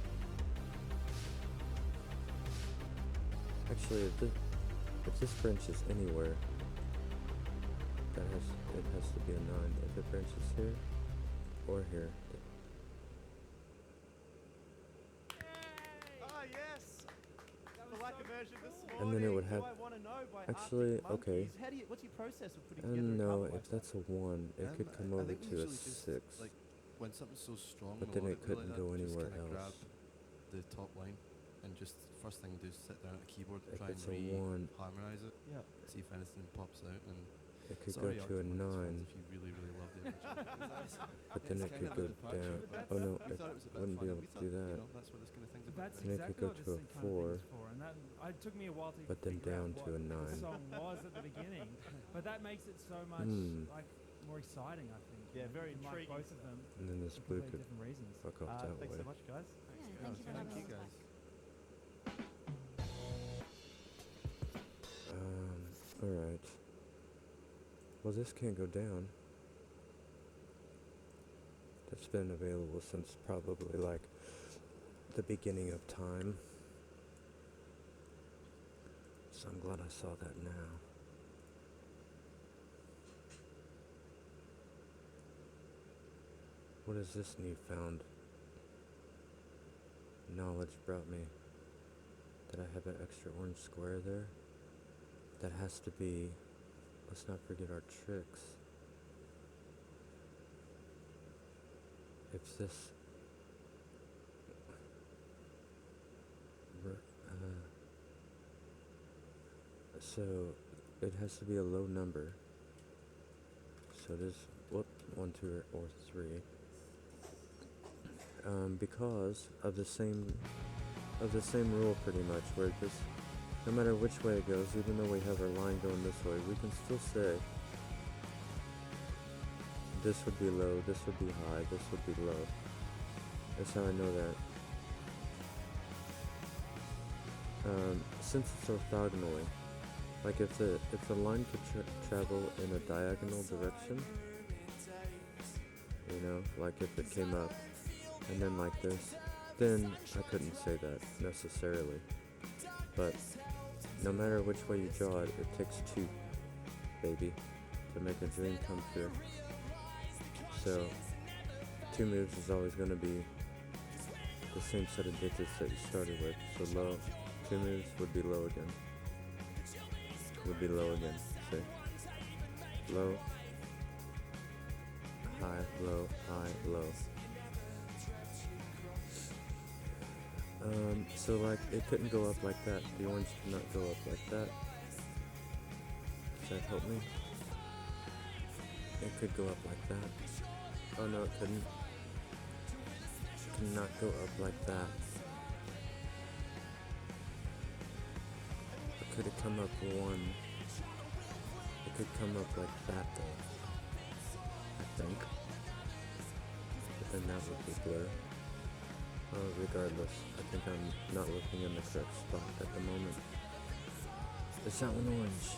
Actually, if this branches anywhere, it has to be a 9. If it branches here or here. And then it would have, actually, okay, and no, if that's a 1, it could come over to a 6, when something's so strong, but then it couldn't go anywhere else. The top line and just first thing do is sit down at the keyboard, If try it's a and 1, harmonize it, see if anything pops out, and it could go to a 9, if you really love the original. but then it could go down. Oh no, it wouldn't be able to do that. That's what this kind of thing's about. That's And it could exactly go what to this a kind of 4, thing is for, and that it took me a while to but then figure down out to a what 9. the song was at the beginning. But that makes it so much like more exciting, I think. Yeah, very like intriguing. both of them And then this for blue completely could different reasons. fuck off that Thanks way. so much, guys. Thank you very Thank you much. guys. Alright. Well, this can't go down. That's been available since probably like the beginning of time. So I'm glad I saw that now. What is this newfound knowledge brought me? That I have an extra orange square there? That has to be, let's not forget our tricks. If this, so it has to be a low number. So it is, whoop, 1, 2, or 3. Because of the same rule pretty much, where just, no matter which way it goes, even though we have our line going this way, we can still say this would be low, this would be high, this would be low. That's how I know that. Since it's orthogonally, like if the line could travel in a diagonal direction, you know, like if it came up and then like this, then I couldn't say that necessarily. But no matter which way you draw it, it takes 2, baby, to make a dream come true. So 2 moves is always going to be the same set of digits that you started with. So low, 2 moves would be low again. Would be low again. See? Low, high, low, high, low. So like it couldn't go up like that. The orange could not go up like that. Does that help me? It could go up like that. Oh no, it couldn't. It could not go up like that. Or could it come up 1? It could come up like that though, I think. But then that would be blur. Regardless, I think I'm not looking in the correct spot at the moment. Is that one orange?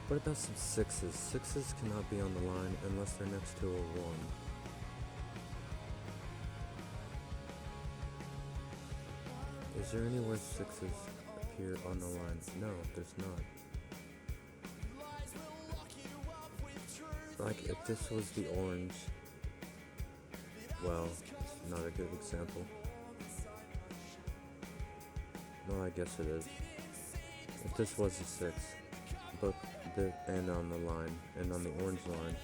What about some 6s? 6s cannot be on the line unless they're next to a 1. Is there anywhere 6s appear on the line? No, there's not. Like, if this was the orange, well, it's not a good example. No, I guess it is. If this was a 6, both the and on the line, and on the orange line,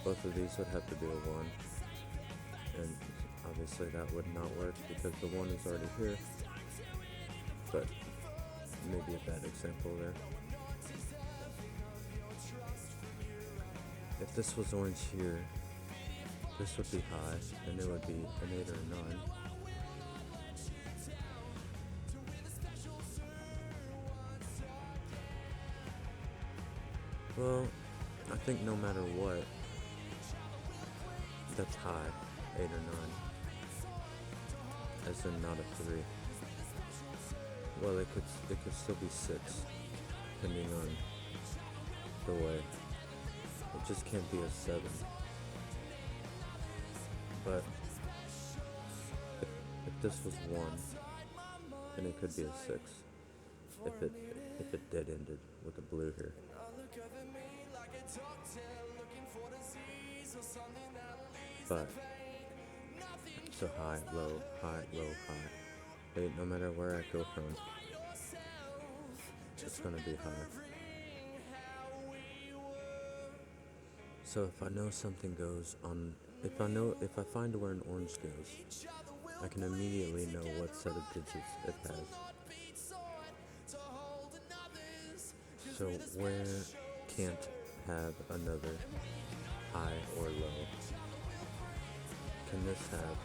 both of these would have to be a 1. And obviously that would not work because the 1 is already here. But maybe a bad example there. If this was orange here, this would be high, and it would be an 8 or a 9. Well, I think no matter what, that's high, 8 or 9. As in not a 3. Well, it could still be 6, depending on the way. It just can't be a 7. But if this was 1, then it could be a 6. If it dead ended with a blue here. But so high, low, high, low, high. No matter where I go from, it's gonna be high. So if I know something goes on, if I find where an orange goes, I can immediately know what set of digits it has. So where can't have another high or low? Can this have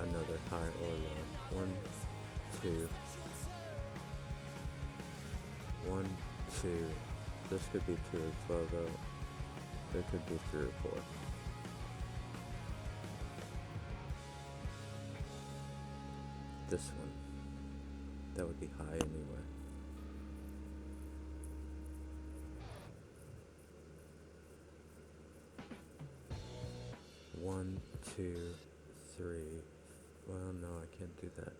another high or low? 1, 2. 1, 2. This could be 2 as well though. It could be 3 or 4. This one. That would be high anyway. One, 2, 3. Well, no, I can't do that.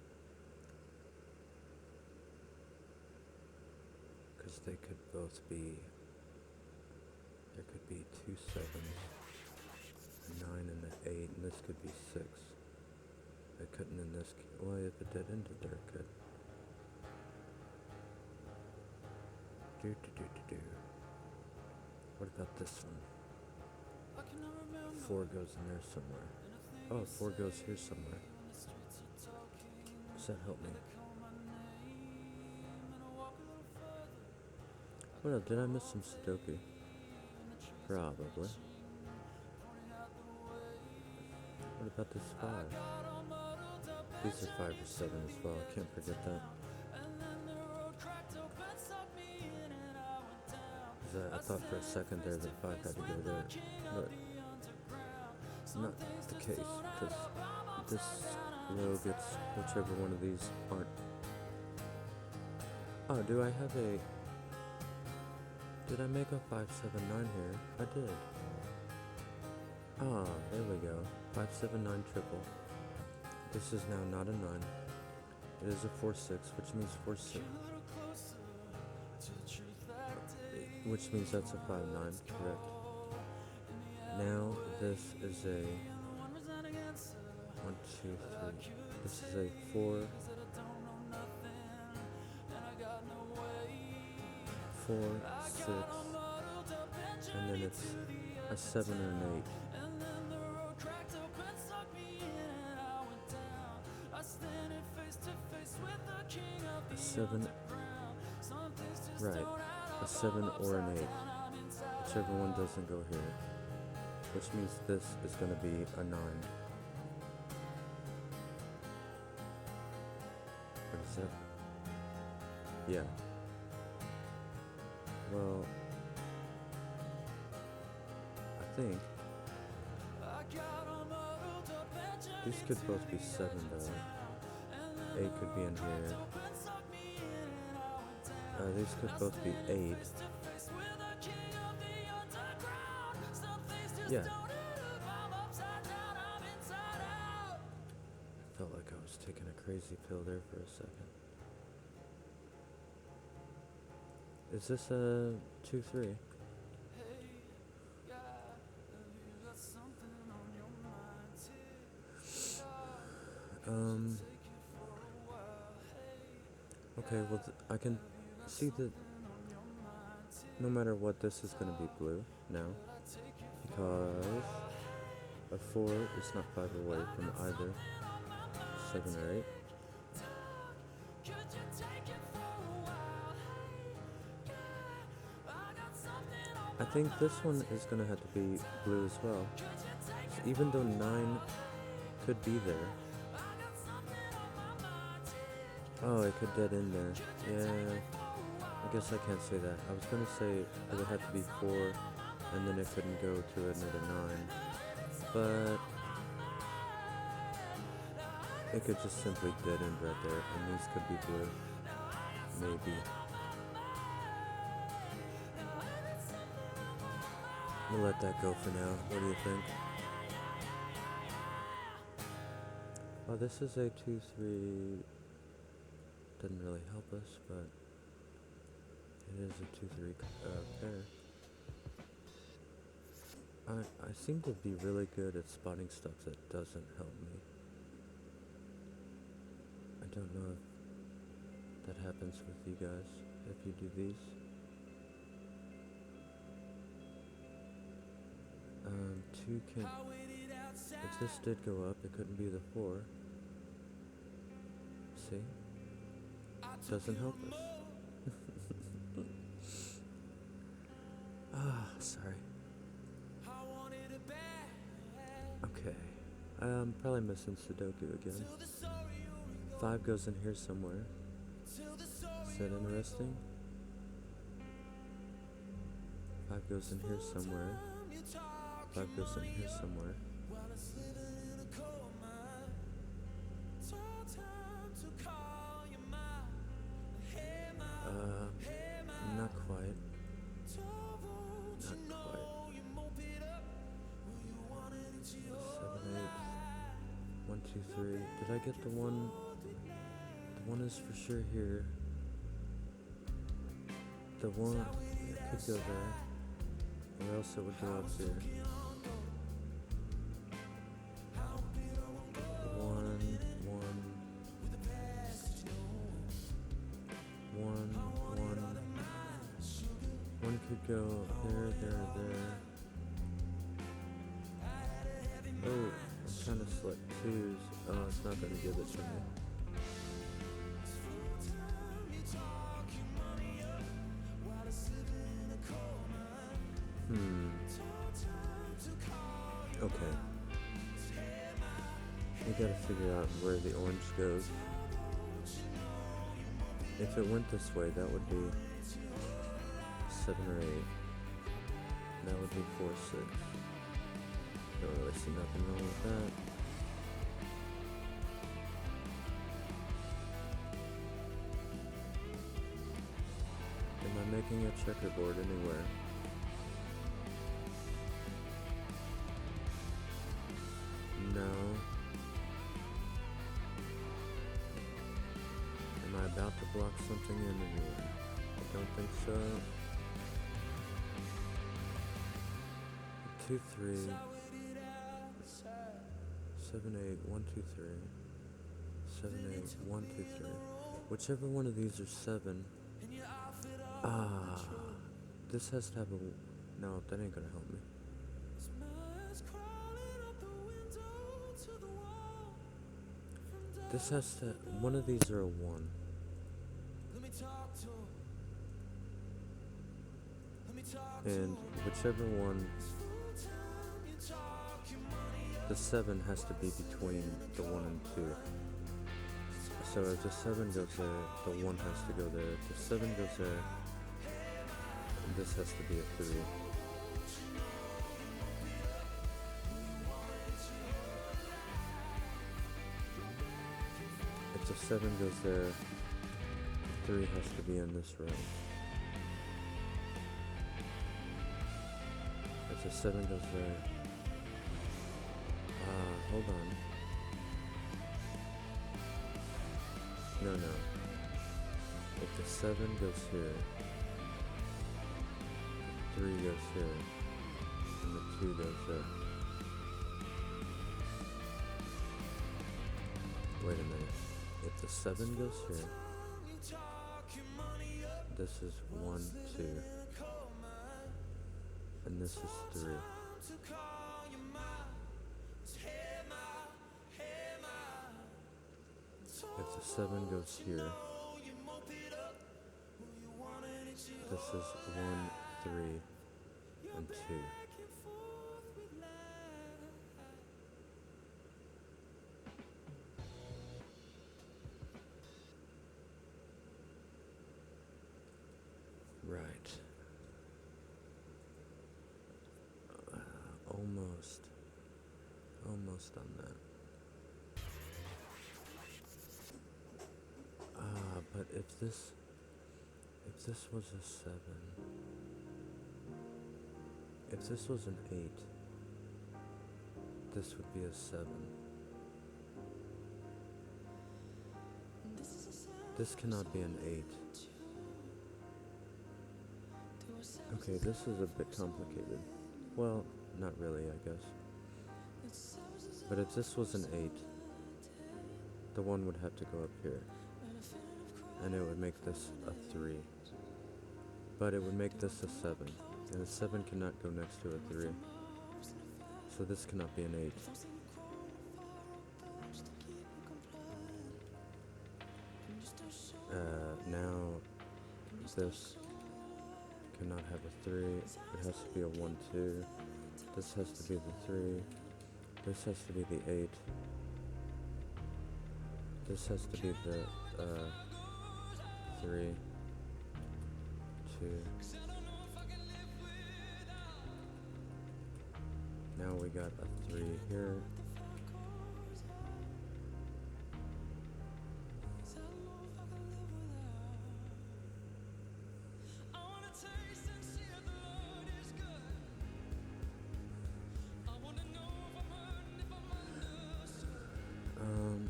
Because they could both be. There could be 2 sevens, a 9 and an 8, and this could be 6. It couldn't in this. Well, if it did ended there, it could. Do. What about this one? 4 goes in there somewhere. Oh, 4 goes here somewhere. Does that help me? Well, did I miss some Sudoku? Probably. What about this 5? These are 5 or 7 as well. I can't forget that. I thought for a second there that 5 had to go there, but not the case, because this row gets whichever one of these aren't. Oh, do I have a... Did I make a 5, 7, 9 here? I did. Ah, there we go. 5, 7, 9 triple. This is now not a 9. It is a 4, 6, which means 4, 6. Which means that's a 5, 9, correct. Now this is a 1, 2, 3. This is a 4, 4, 6, and then it's a 7 or an 8. A 7, right, a 7 or an 8, whichever one doesn't go here, which means this is going to be a 9. What is that? Yeah. Well, I think these could both be 7 though. 8 could be in here. These could both be 8. Yeah. Felt like I was taking a crazy pill there for a second. Is this a 2, 3? Okay, well, I can see that no matter what, this is going to be blue now, because a 4 is not 5 away from either 7 or 8. I think this one is going to have to be blue as well. So even though 9 could be there. Oh, it could dead in there. Yeah, I guess I can't say that. I was going to say it would have to be 4 and then it couldn't go to another 9. But it could just simply dead end right there, and these could be blue. Maybe. We'll let that go for now. What do you think? Oh, this is a 2, 3. Doesn't really help us, but it is a 2, 3 pair. I seem to be really good at spotting stuff that doesn't help me. I don't know if that happens with you guys, if you do these. Two can... If this did go up, it couldn't be the 4. See? Doesn't help us. Sorry. Okay. I'm probably missing Sudoku again. 5 goes in here somewhere. Is that interesting? 5 goes in here somewhere. 5 goes in here somewhere. Not quite. Not quite. 7, 8. 1, 2, 3. Did I get the one? The one is for sure here. the one, it could go there, or else it would go up here. One could go there. Oh, I'm trying to select twos. Oh, it's not going to give it to me. Okay. We gotta figure out where the orange goes. If it went this way, that would be 7 or 8. That would be 4, 6. Don't really see nothing wrong with that. Am I making a checkerboard anywhere? No. Am I about to block something in anywhere? I don't think so. 2, 3, 7, 8, 1, 2, 3, 7, 8, 1, 2, 3. Whichever one of these are 7. This has to have a... No, that ain't gonna help me. This has to... One of these are a 1. And whichever one... The 7 has to be between the 1 and 2. So if the 7 goes there, the 1 has to go there. If the 7 goes there, this has to be a 3. If the 7 goes there, 3 has to be in this row. If the 7 goes there, hold on. No. If the 7 goes here, 3 goes here, and the 2 goes there. Wait a minute. If the 7 goes here, this is 1, 2, and this is 3. If the 7 goes here, this is 1, 3, and 2. Right. Almost on that. But if this was a 7, if this was an 8, this would be a 7. This cannot be an 8. Okay, this is a bit complicated. Well, not really, I guess. But if this was an 8, the 1 would have to go up here. And it would make this a 3. But it would make this a 7. And a 7 cannot go next to a 3. So this cannot be an 8. Now this cannot have a 3. It has to be a 1, 2. This has to be the 3. This has to be the 8. This has to be the 3, 2. Now we got a 3 here.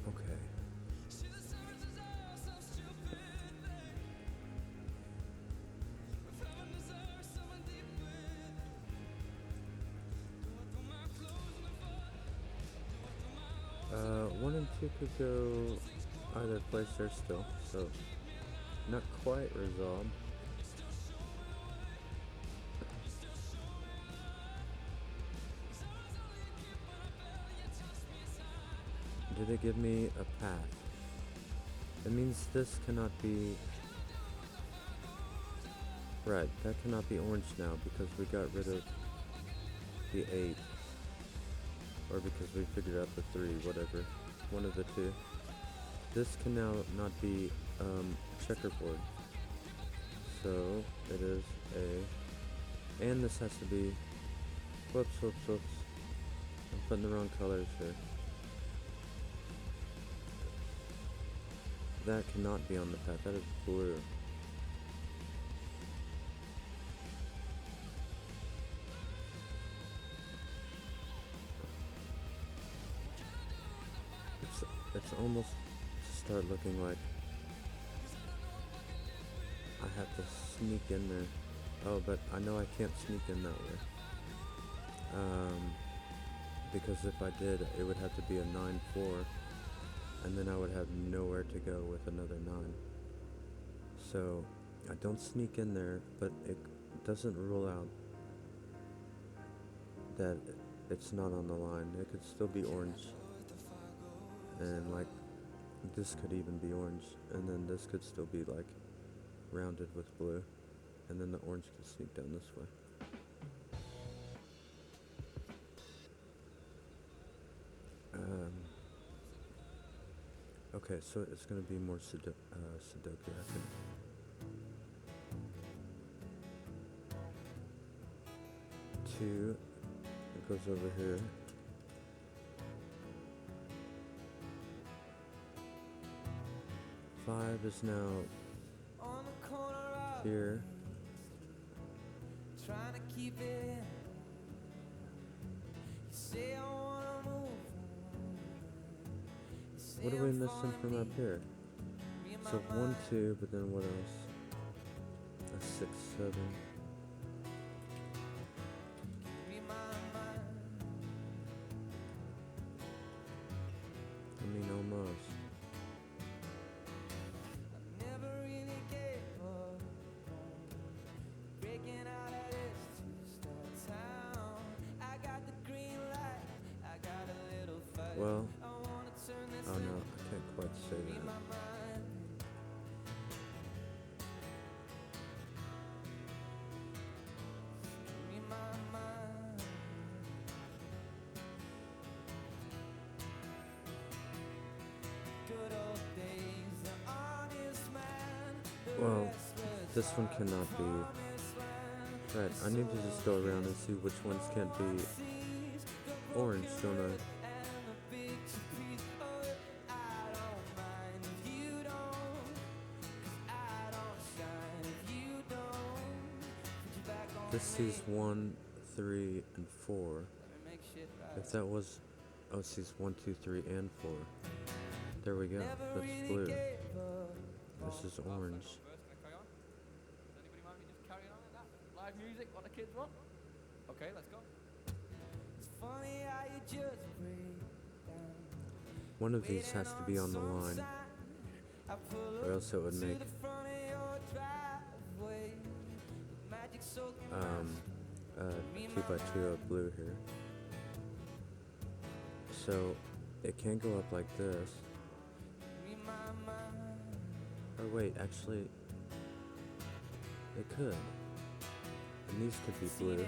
Okay. 1 and 2 could go either place there still, so not quite resolved. Did it give me a path? It means this cannot be... Right, that cannot be orange now because we got rid of the 8. Or because we figured out the 3, whatever. One of the two. This can now not be checkerboard. So it is a... And this has to be... Whoops. I'm putting the wrong colors here. That cannot be on the path. That is blue. It's almost start looking like I have to sneak in there. Oh, but I know I can't sneak in that way. Because if I did, it would have to be a 9-4, and then I would have nowhere to go with another 9. So I don't sneak in there, but it doesn't rule out that it's not on the line. It could still be orange. And like this could even be orange, and then this could still be like rounded with blue, and then the orange could sneak down this way. Okay, so it's gonna be more Sudoku, I think. Two, it goes over here. Five is now here. Trying to keep it in. You say I wanna move. What are we missing from up here? So 1, 2, but then what else? A 6, 7. I mean, almost. Well, oh no, I can't quite say that. Well, this one cannot be. Right, I need to just go around and see which ones can't be orange, don't I? This sees 1, 3, and 4. If that was... Oh, it sees 1, 2, 3, and 4. There we go. That's blue. This is orange. Anybody mind me just carrying on with that? Live music, what the kids want? Okay, let's go. One of these has to be on the line, or else it would make 2 by 2 of blue here. So it can go up like this. Or wait, actually, it could. And these could be blue.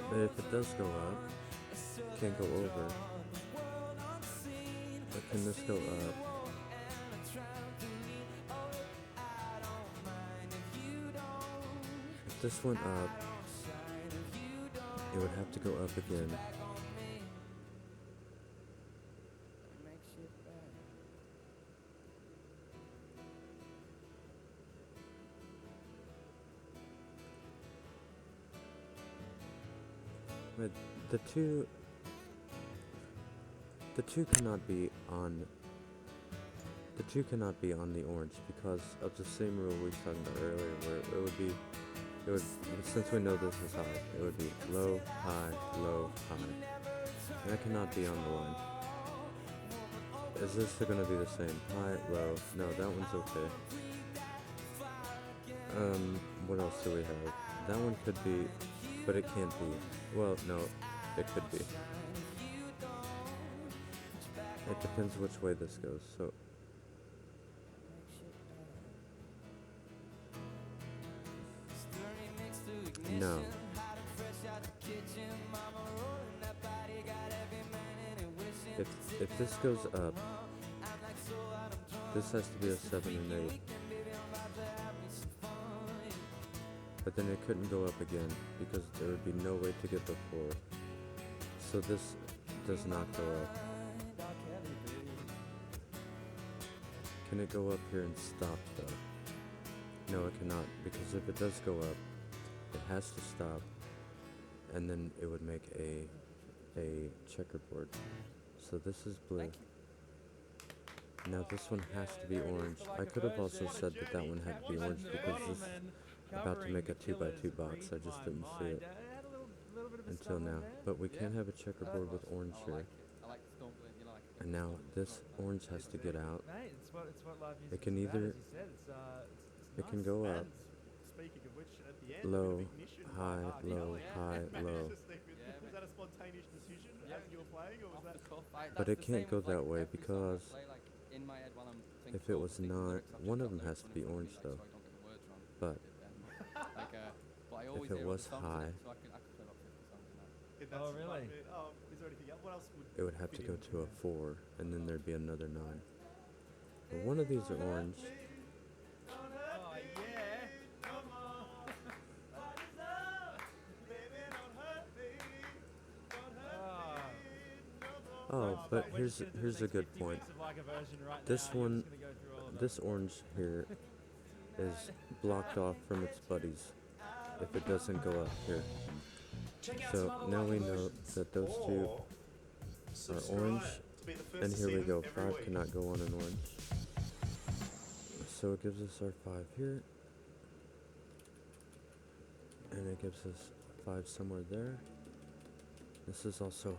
But if it does go up, it can't go over. But can this go up? If this went up, it would have to go up again. But the two cannot be on the orange because of the same rule we were talking about earlier, where it would be it would, since we know this is high, it would be low, high, low, high. And that cannot be on the line. Is this going to be the same? High, low. No, that one's okay. What else do we have? That one could be, but it can't be. Well, no, it could be. It depends which way this goes. So no. If this goes up, this has to be a 7 and 8. But then it couldn't go up again because there would be no way to get the 4. So this does not go up. Can it go up here and stop though? No, it cannot, because if it does go up, it has to stop, and then it would make a checkerboard. So this is blue. Now this one has to be orange. I could have also said that that one had to be orange because this is about to make a 2x2 box. I just didn't see it until now. But we can't have a checkerboard with orange here. And now this orange has to get out. It can either, it can go up, low, high, low, high, low. Was that a spontaneous decision as you were playing, or was that? But it can't go that way because if it was not, one of them has to be orange though. But if it was high, Oh, really? Is there anything else? What else would? it would have to go to a 4, and then there'd be another 9. But one of these are orange. Oh, yeah. Come on. What is up? Baby, don't hurt me. Don't hurt me. No more. Oh, but here's a good point. This one, this orange here is blocked off from its buddies if it doesn't go up here. So now we know that those two are orange, and here we go. 5 cannot go on an orange. So it gives us our 5 here, and it gives us 5 somewhere there. This is also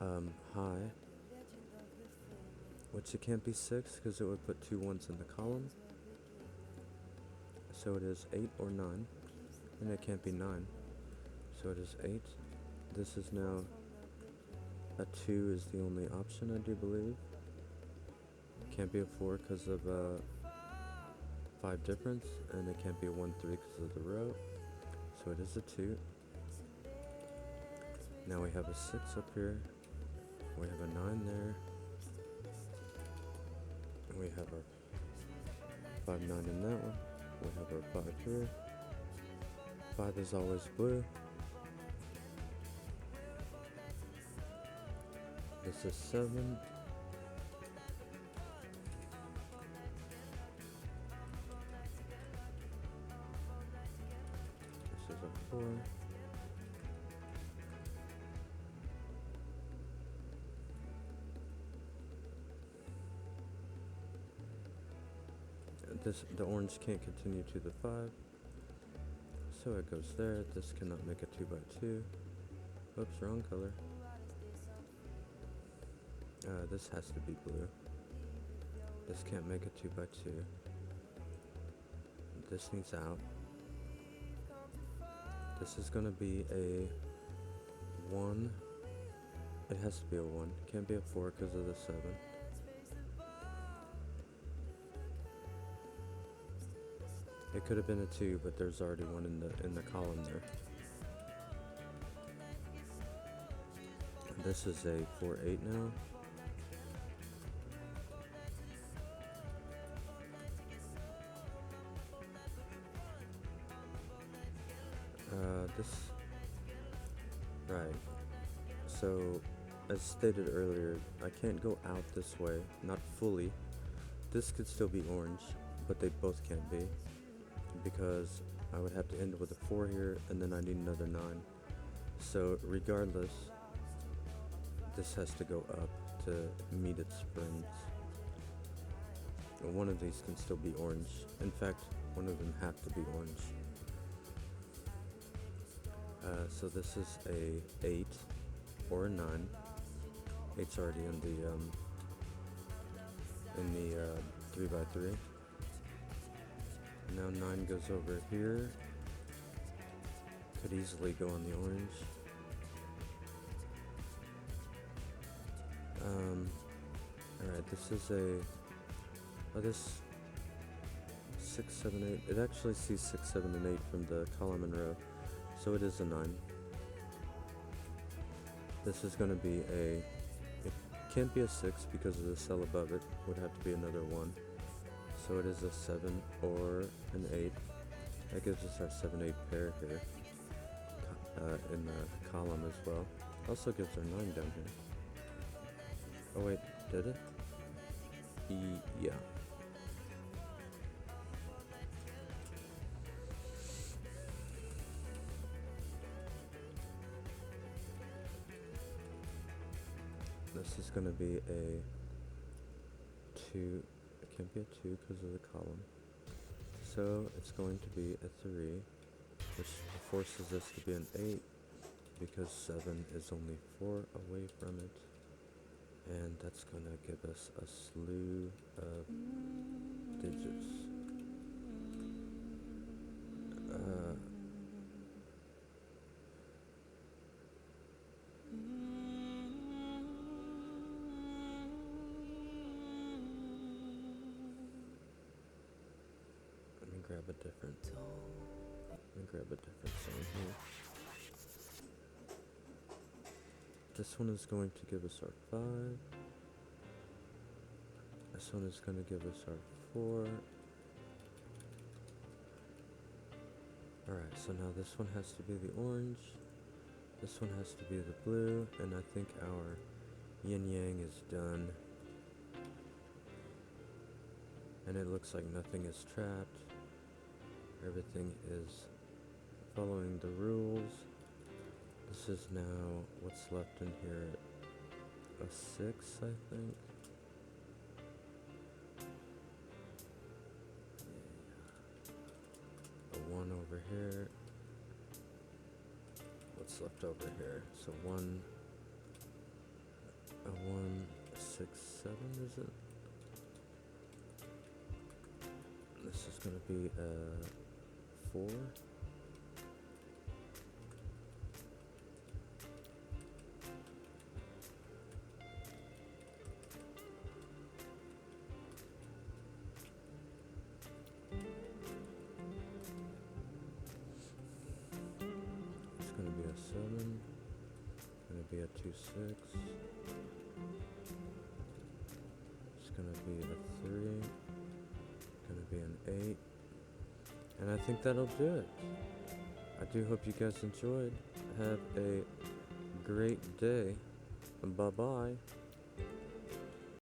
high, which it can't be 6 because it would put 2 1s in the column. So it is 8 or 9, and it can't be 9. So it is 8. This is now a 2 is the only option, I do believe. Can't be a 4 because of 5 difference, and it can't be a 1 3 because of the row. So it is a 2. Now we have a 6 up here. We have a 9 there. And we have our 5 9 in that one. We have our 5 here. 5 is always blue. This is 7. This is a 4. The orange can't continue to the 5. So it goes there. This cannot make a 2x2. Oops, wrong color. This has to be blue. This can't make a 2x2. This needs out. This is gonna be a 1. It has to be a 1. Can't be a 4 because of the 7. It could have been a 2, but there's already one in the column there. This is a 4 8 now. Right. So, as stated earlier, I can't go out this way, not fully. This could still be orange, but they both can't be, because I would have to end with a 4 here, and then I need another 9. So, regardless, this has to go up to meet its springs. One of these can still be orange. In fact, one of them have to be orange. So this is a 8 or a 9. 8's already in the 3x3. Now 9 goes over here. Could easily go on the orange. Alright, this is this 6, 7, 8. It actually sees 6, 7, and 8 from the column and row. So it is a 9. This is going to be it can't be a 6 because of the cell above it. Would have to be another 1. So it is a 7 or an 8. That gives us our 7, 8 pair here. In the column as well. Also gives our 9 down here. Oh wait, did it? Yeah. This is going to be a 2. It can't be a 2 because of the column. So it's going to be a 3, which forces us to be an 8 because 7 is only 4 away from it. And that's going to give us a slew of digits. Let me grab a different song here. This one is going to give us our 5. This one is going to give us our 4. Alright, so now this one has to be the orange. This one has to be the blue. And I think our yin-yang is done. And it looks like nothing is trapped. Everything is following the rules. This is now what's left in here. A 6, I think. A 1 over here. What's left over here? So 1, a 1, 6, 7, is it? This is going to be a 4. It's going to be a 7. Going to be a 2, 6. It's going to be a 3. Going to be an 8. And I think that'll do it. I do hope you guys enjoyed. Have a great day. Bye-bye.